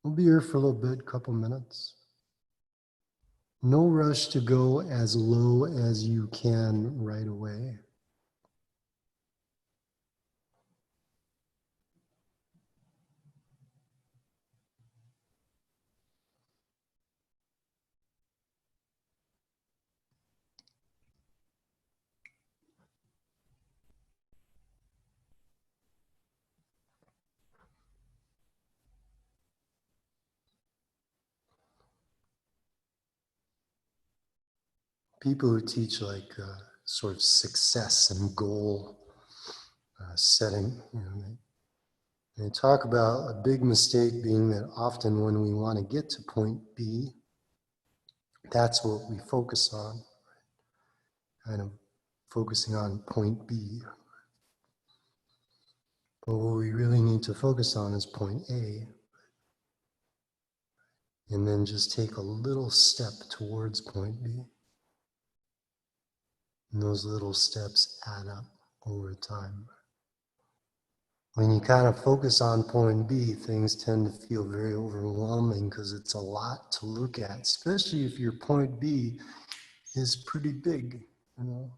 We'll be here for a little bit, couple minutes. No rush to go as low as you can right away. People who teach like sort of success and goal setting, they talk about a big mistake being that often when we want to get to point B, that's what we focus on, kind of focusing on point B. But what we really need to focus on is point A, and then just take a little step towards point B. And those little steps add up over time. When you kind of focus on point B, things tend to feel very overwhelming because it's a lot to look at, especially if your point B is pretty big, you know.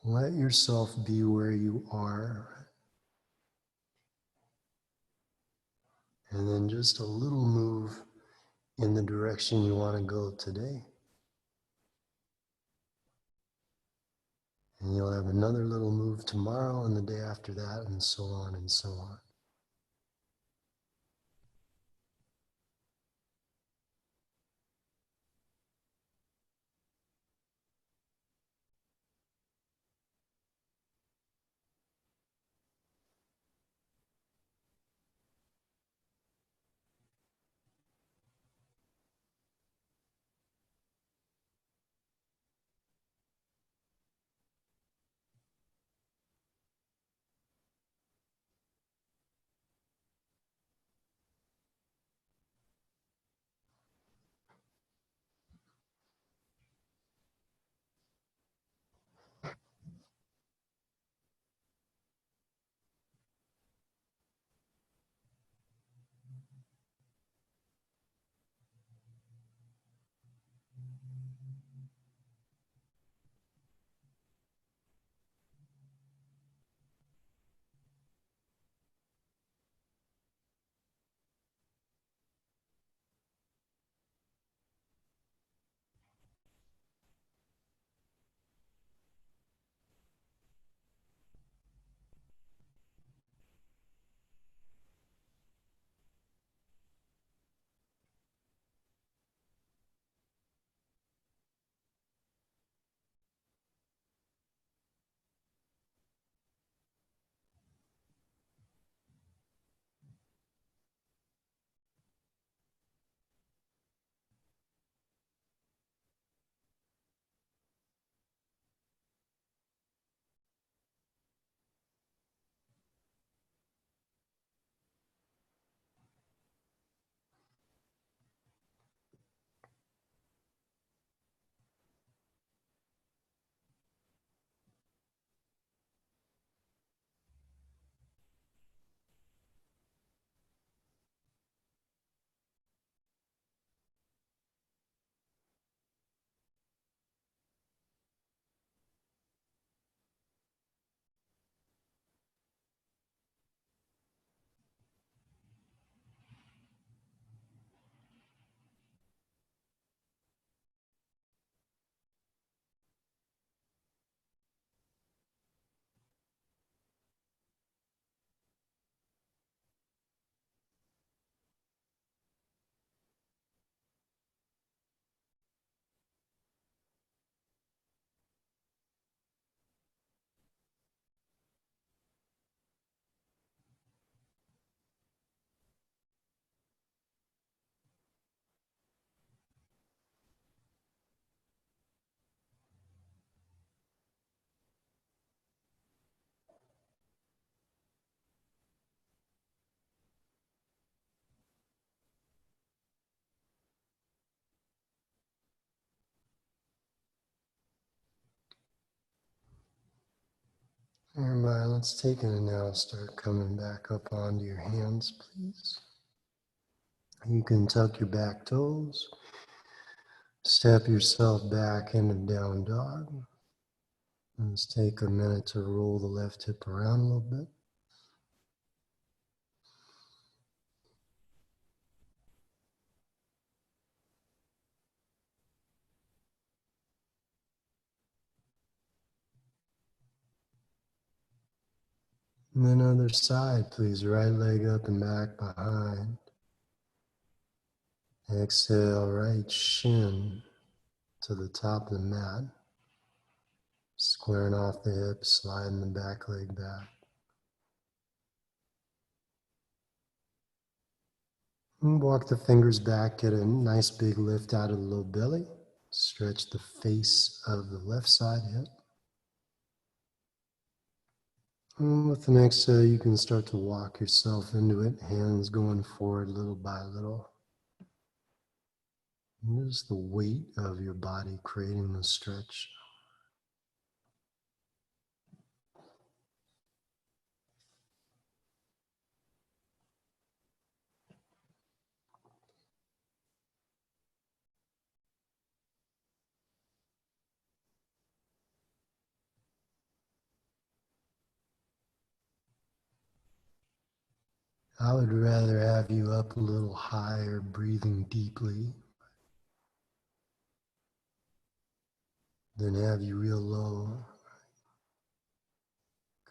Let yourself be where you are. And then just a little move in the direction you want to go today. And you'll have another little move tomorrow and the day after that, and so on and so on. Everybody, let's take it and now start coming back up onto your hands, please. You can tuck your back toes, step yourself back into down dog. Let's take a minute to roll the left hip around a little bit. And then other side, please. Right leg up and back behind. Exhale, right shin to the top of the mat. Squaring off the hips, sliding the back leg back. And walk the fingers back, get a nice big lift out of the low belly. Stretch the face of the left side hip. And with the exhale, you can start to walk yourself into it, hands going forward little by little. And just the weight of your body creating the stretch. I would rather have you up a little higher, breathing deeply, than have you real low,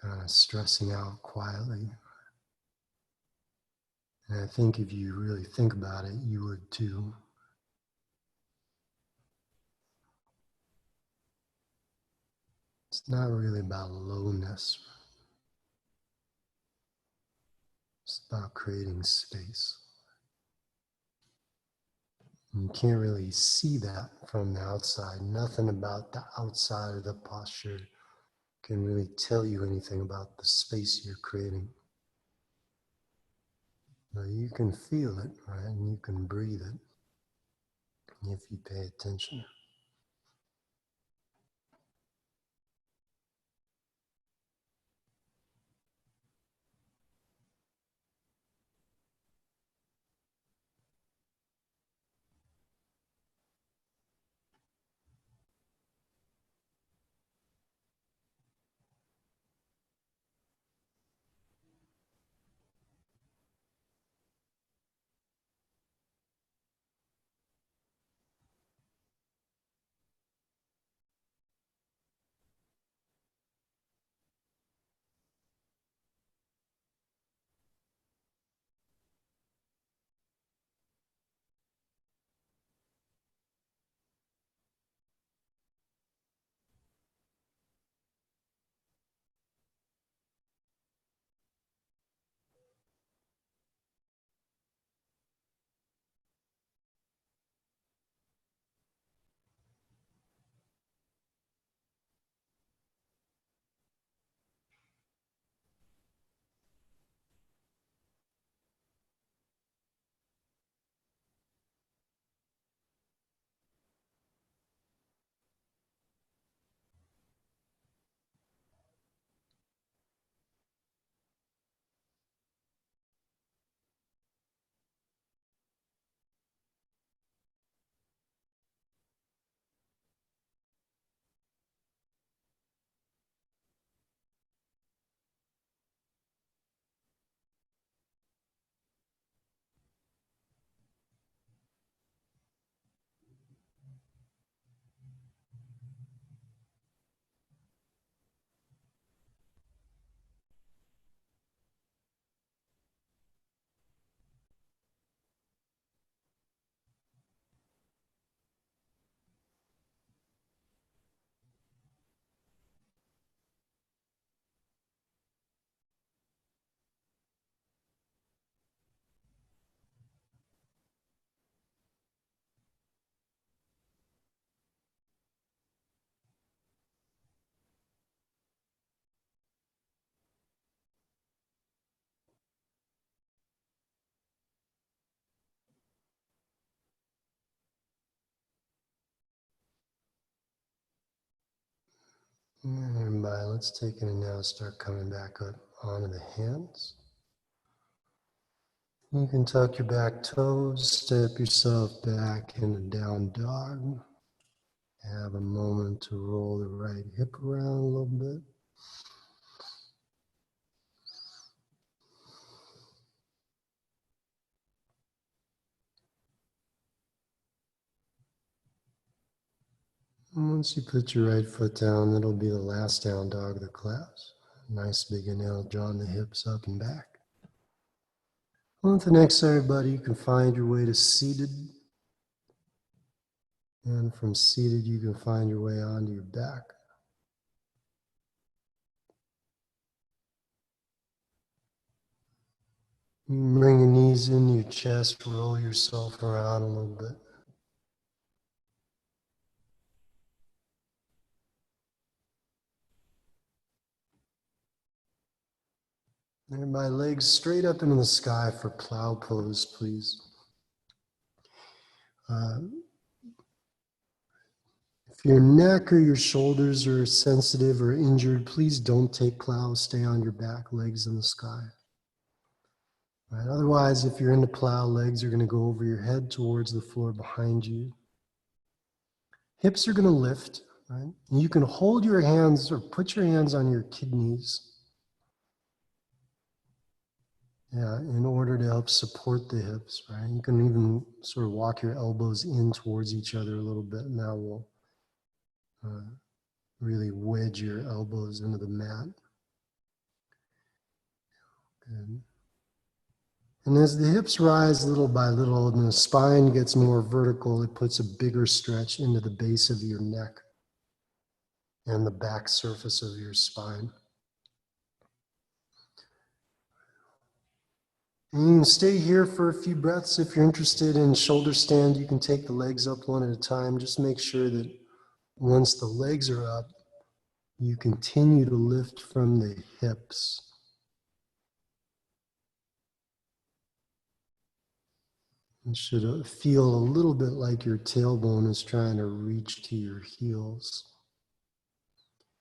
kind of stressing out quietly. And I think if you really think about it, you would too. It's not really about lowness. It's about creating space. And you can't really see that from the outside. Nothing about the outside of the posture can really tell you anything about the space you're creating. Now you can feel it, right? And you can breathe it if you pay attention. And by let's take it and now start coming back up onto the hands. You can tuck your back toes, step yourself back into down dog. Have a moment to roll the right hip around a little bit. And once you put your right foot down, that'll be the last down dog of the class. Nice big inhale, drawing the hips up and back. On to the next, everybody, you can find your way to seated. And from seated, you can find your way onto your back. You can bring your knees into your chest, roll yourself around a little bit. And my legs straight up into the sky for plow pose, please. If your neck or your shoulders are sensitive or injured, please don't take plow. Stay on your back, legs in the sky. Right? Otherwise, if you're in the plow, legs are going to go over your head towards the floor behind you. Hips are going to lift. Right? And you can hold your hands or put your hands on your kidneys. Yeah, in order to help support the hips, right? You can even sort of walk your elbows in towards each other a little bit, and that will really wedge your elbows into the mat. Good. And as the hips rise little by little and the spine gets more vertical, it puts a bigger stretch into the base of your neck and the back surface of your spine. And you can stay here for a few breaths. If you're interested in shoulder stand, you can take the legs up one at a time. Just make sure that once the legs are up, you continue to lift from the hips. It should feel a little bit like your tailbone is trying to reach to your heels.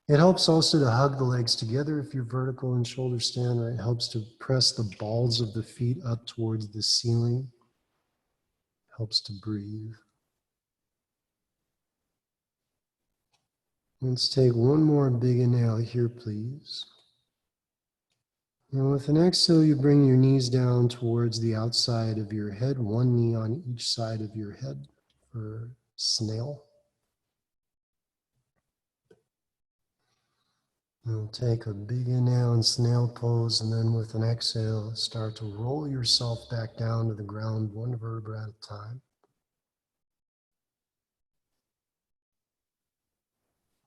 It helps also to hug the legs together if you're vertical in shoulder stand, right? It helps to press the balls of the feet up towards the ceiling. Helps to breathe. Let's take one more big inhale here, please. And with an exhale, you bring your knees down towards the outside of your head, one knee on each side of your head for snail. You'll take a big inhale in snail pose, and then with an exhale, start to roll yourself back down to the ground, one vertebra at a time.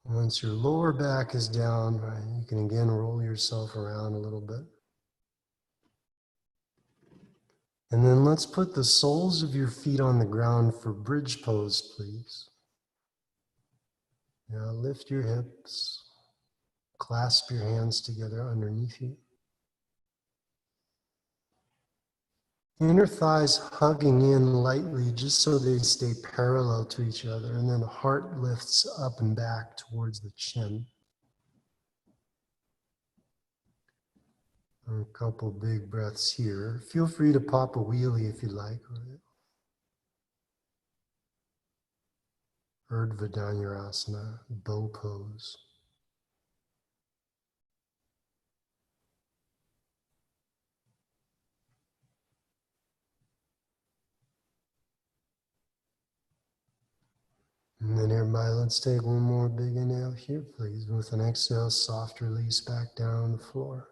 Once your lower back is down, right, you can again roll yourself around a little bit. And then let's put the soles of your feet on the ground for bridge pose, please. Now lift your hips, clasp your hands together underneath you. Inner thighs hugging in lightly just so they stay parallel to each other, and then the heart lifts up and back towards the chin. A couple big breaths here. Feel free to pop a wheelie if you like. Urdhva Dhanurasana, bow pose. And then everybody, let's take one more big inhale here, please. With an exhale, soft release back down on the floor.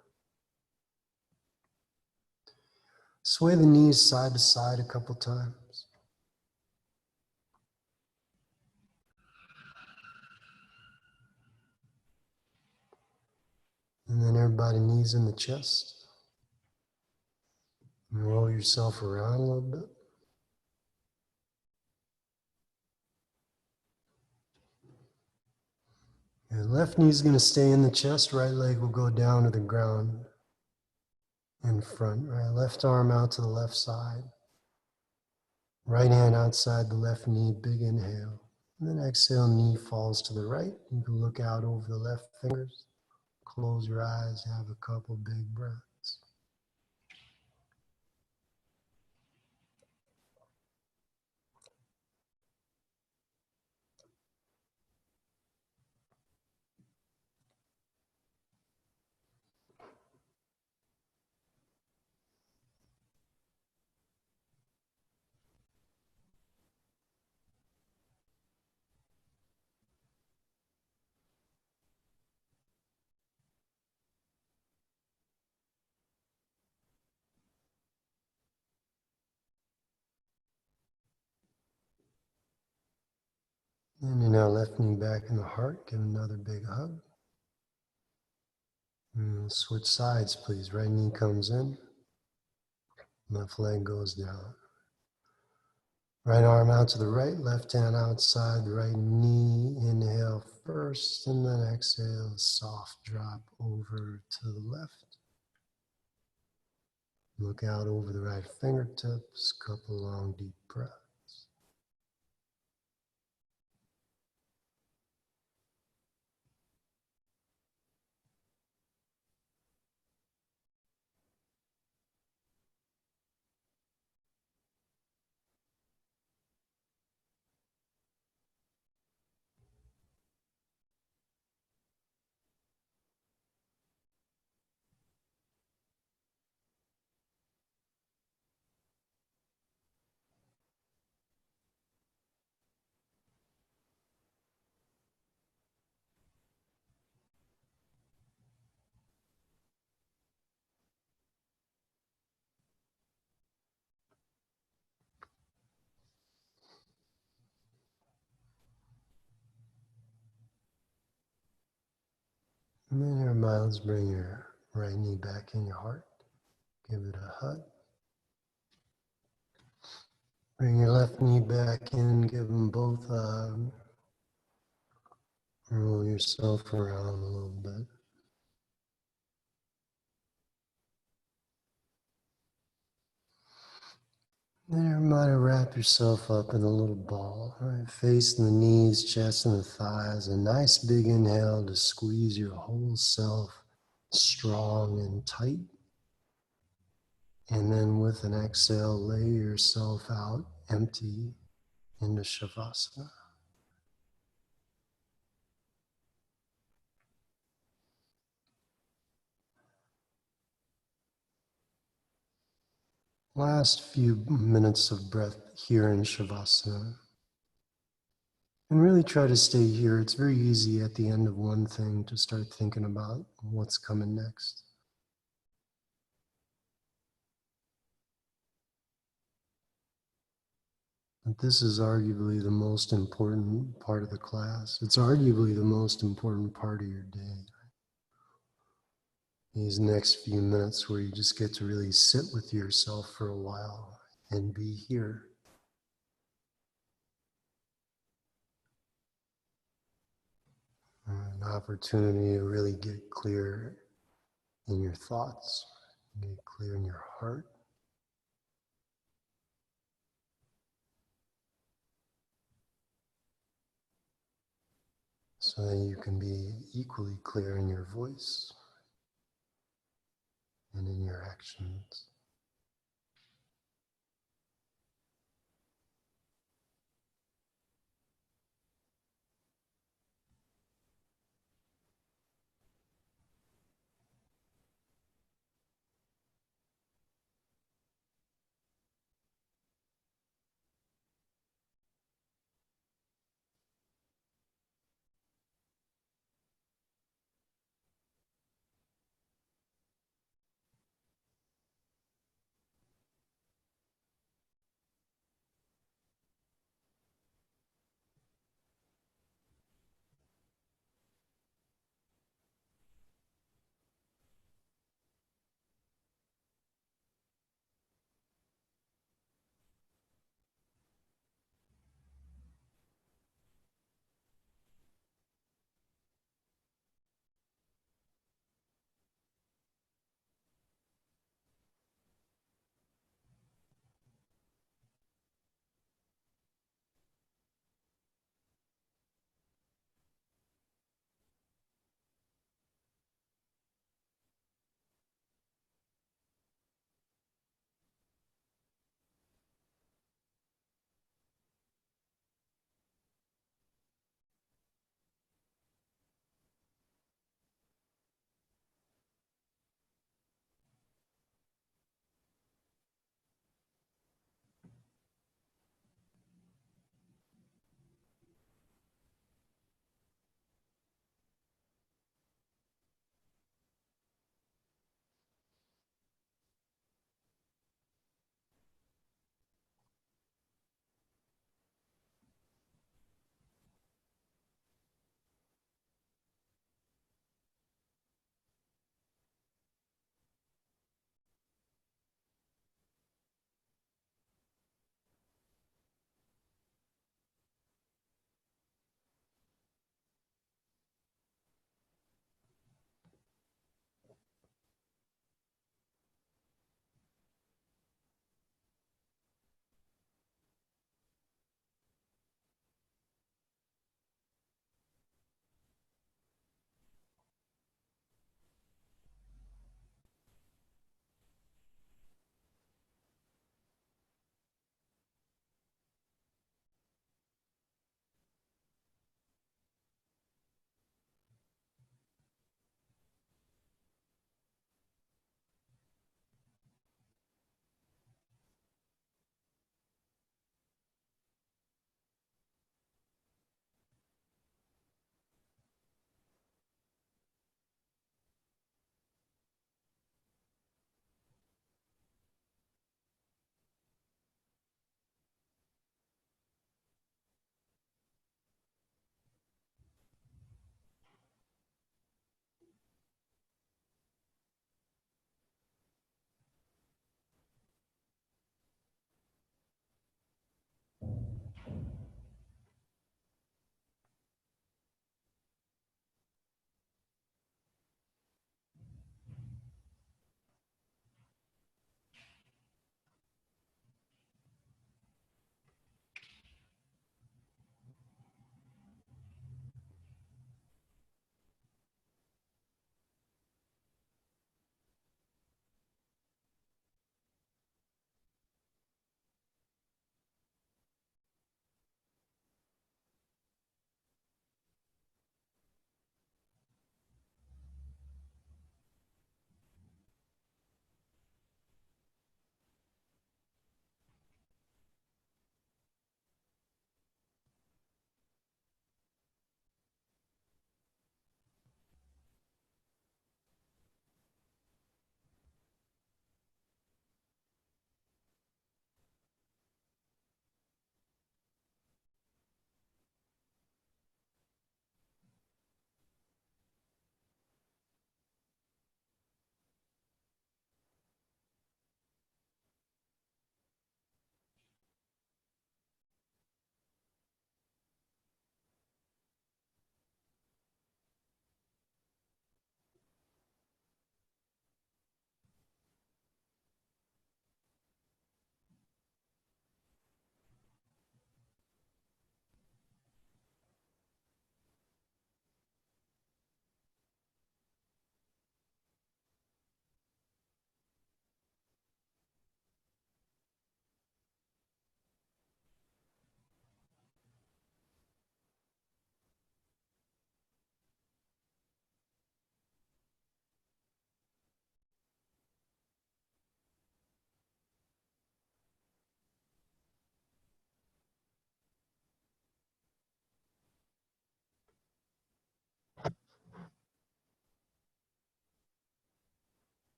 Sway the knees side to side a couple times. And then everybody, knees in the chest. And roll yourself around a little bit. Your left knee is going to stay in the chest. Right leg will go down to the ground in front. Right, left arm out to the left side. Right hand outside the left knee. Big inhale. And then exhale, knee falls to the right. You can look out over the left fingers. Close your eyes, have a couple big breaths. And in our left knee back in the heart, give another big hug. And switch sides, please. Right knee comes in, left leg goes down. Right arm out to the right, left hand outside the right knee. Inhale first, and then exhale, soft drop over to the left. Look out over the right fingertips, couple long deep breaths. And then your miles, bring your right knee back in your heart. Give it a hug. Bring your left knee back in, give them both a hug. Roll yourself around a little bit. Then you might wrap yourself up in a little ball, right? Facing the knees, chest, and the thighs. A nice big inhale to squeeze your whole self strong and tight. And then with an exhale, lay yourself out empty into Shavasana. Last few minutes of breath here in Shavasana. And really try to stay here. It's very easy at the end of one thing to start thinking about what's coming next. But this is arguably the most important part of the class. It's arguably the most important part of your day. These next few minutes where you just get to really sit with yourself for a while and be here. An opportunity to really get clear in your thoughts, get clear in your heart. So that you can be equally clear in your voice and in your actions.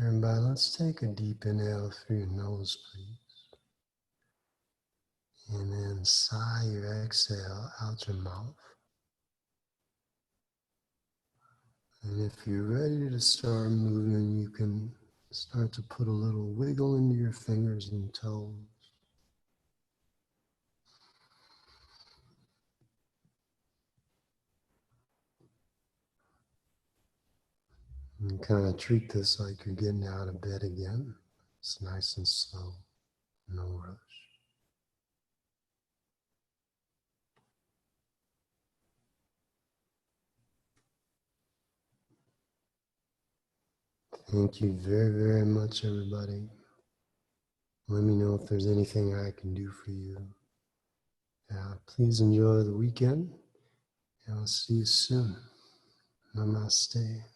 Everybody, let's take a deep inhale through your nose, please. And then sigh your exhale out your mouth. And if you're ready to start moving, you can start to put a little wiggle into your fingers and toes. And kind of treat this like you're getting out of bed again. It's nice and slow, no rush. Thank you very, very much, everybody. Let me know if there's anything I can do for you. Please enjoy the weekend, and I'll see you soon. Namaste.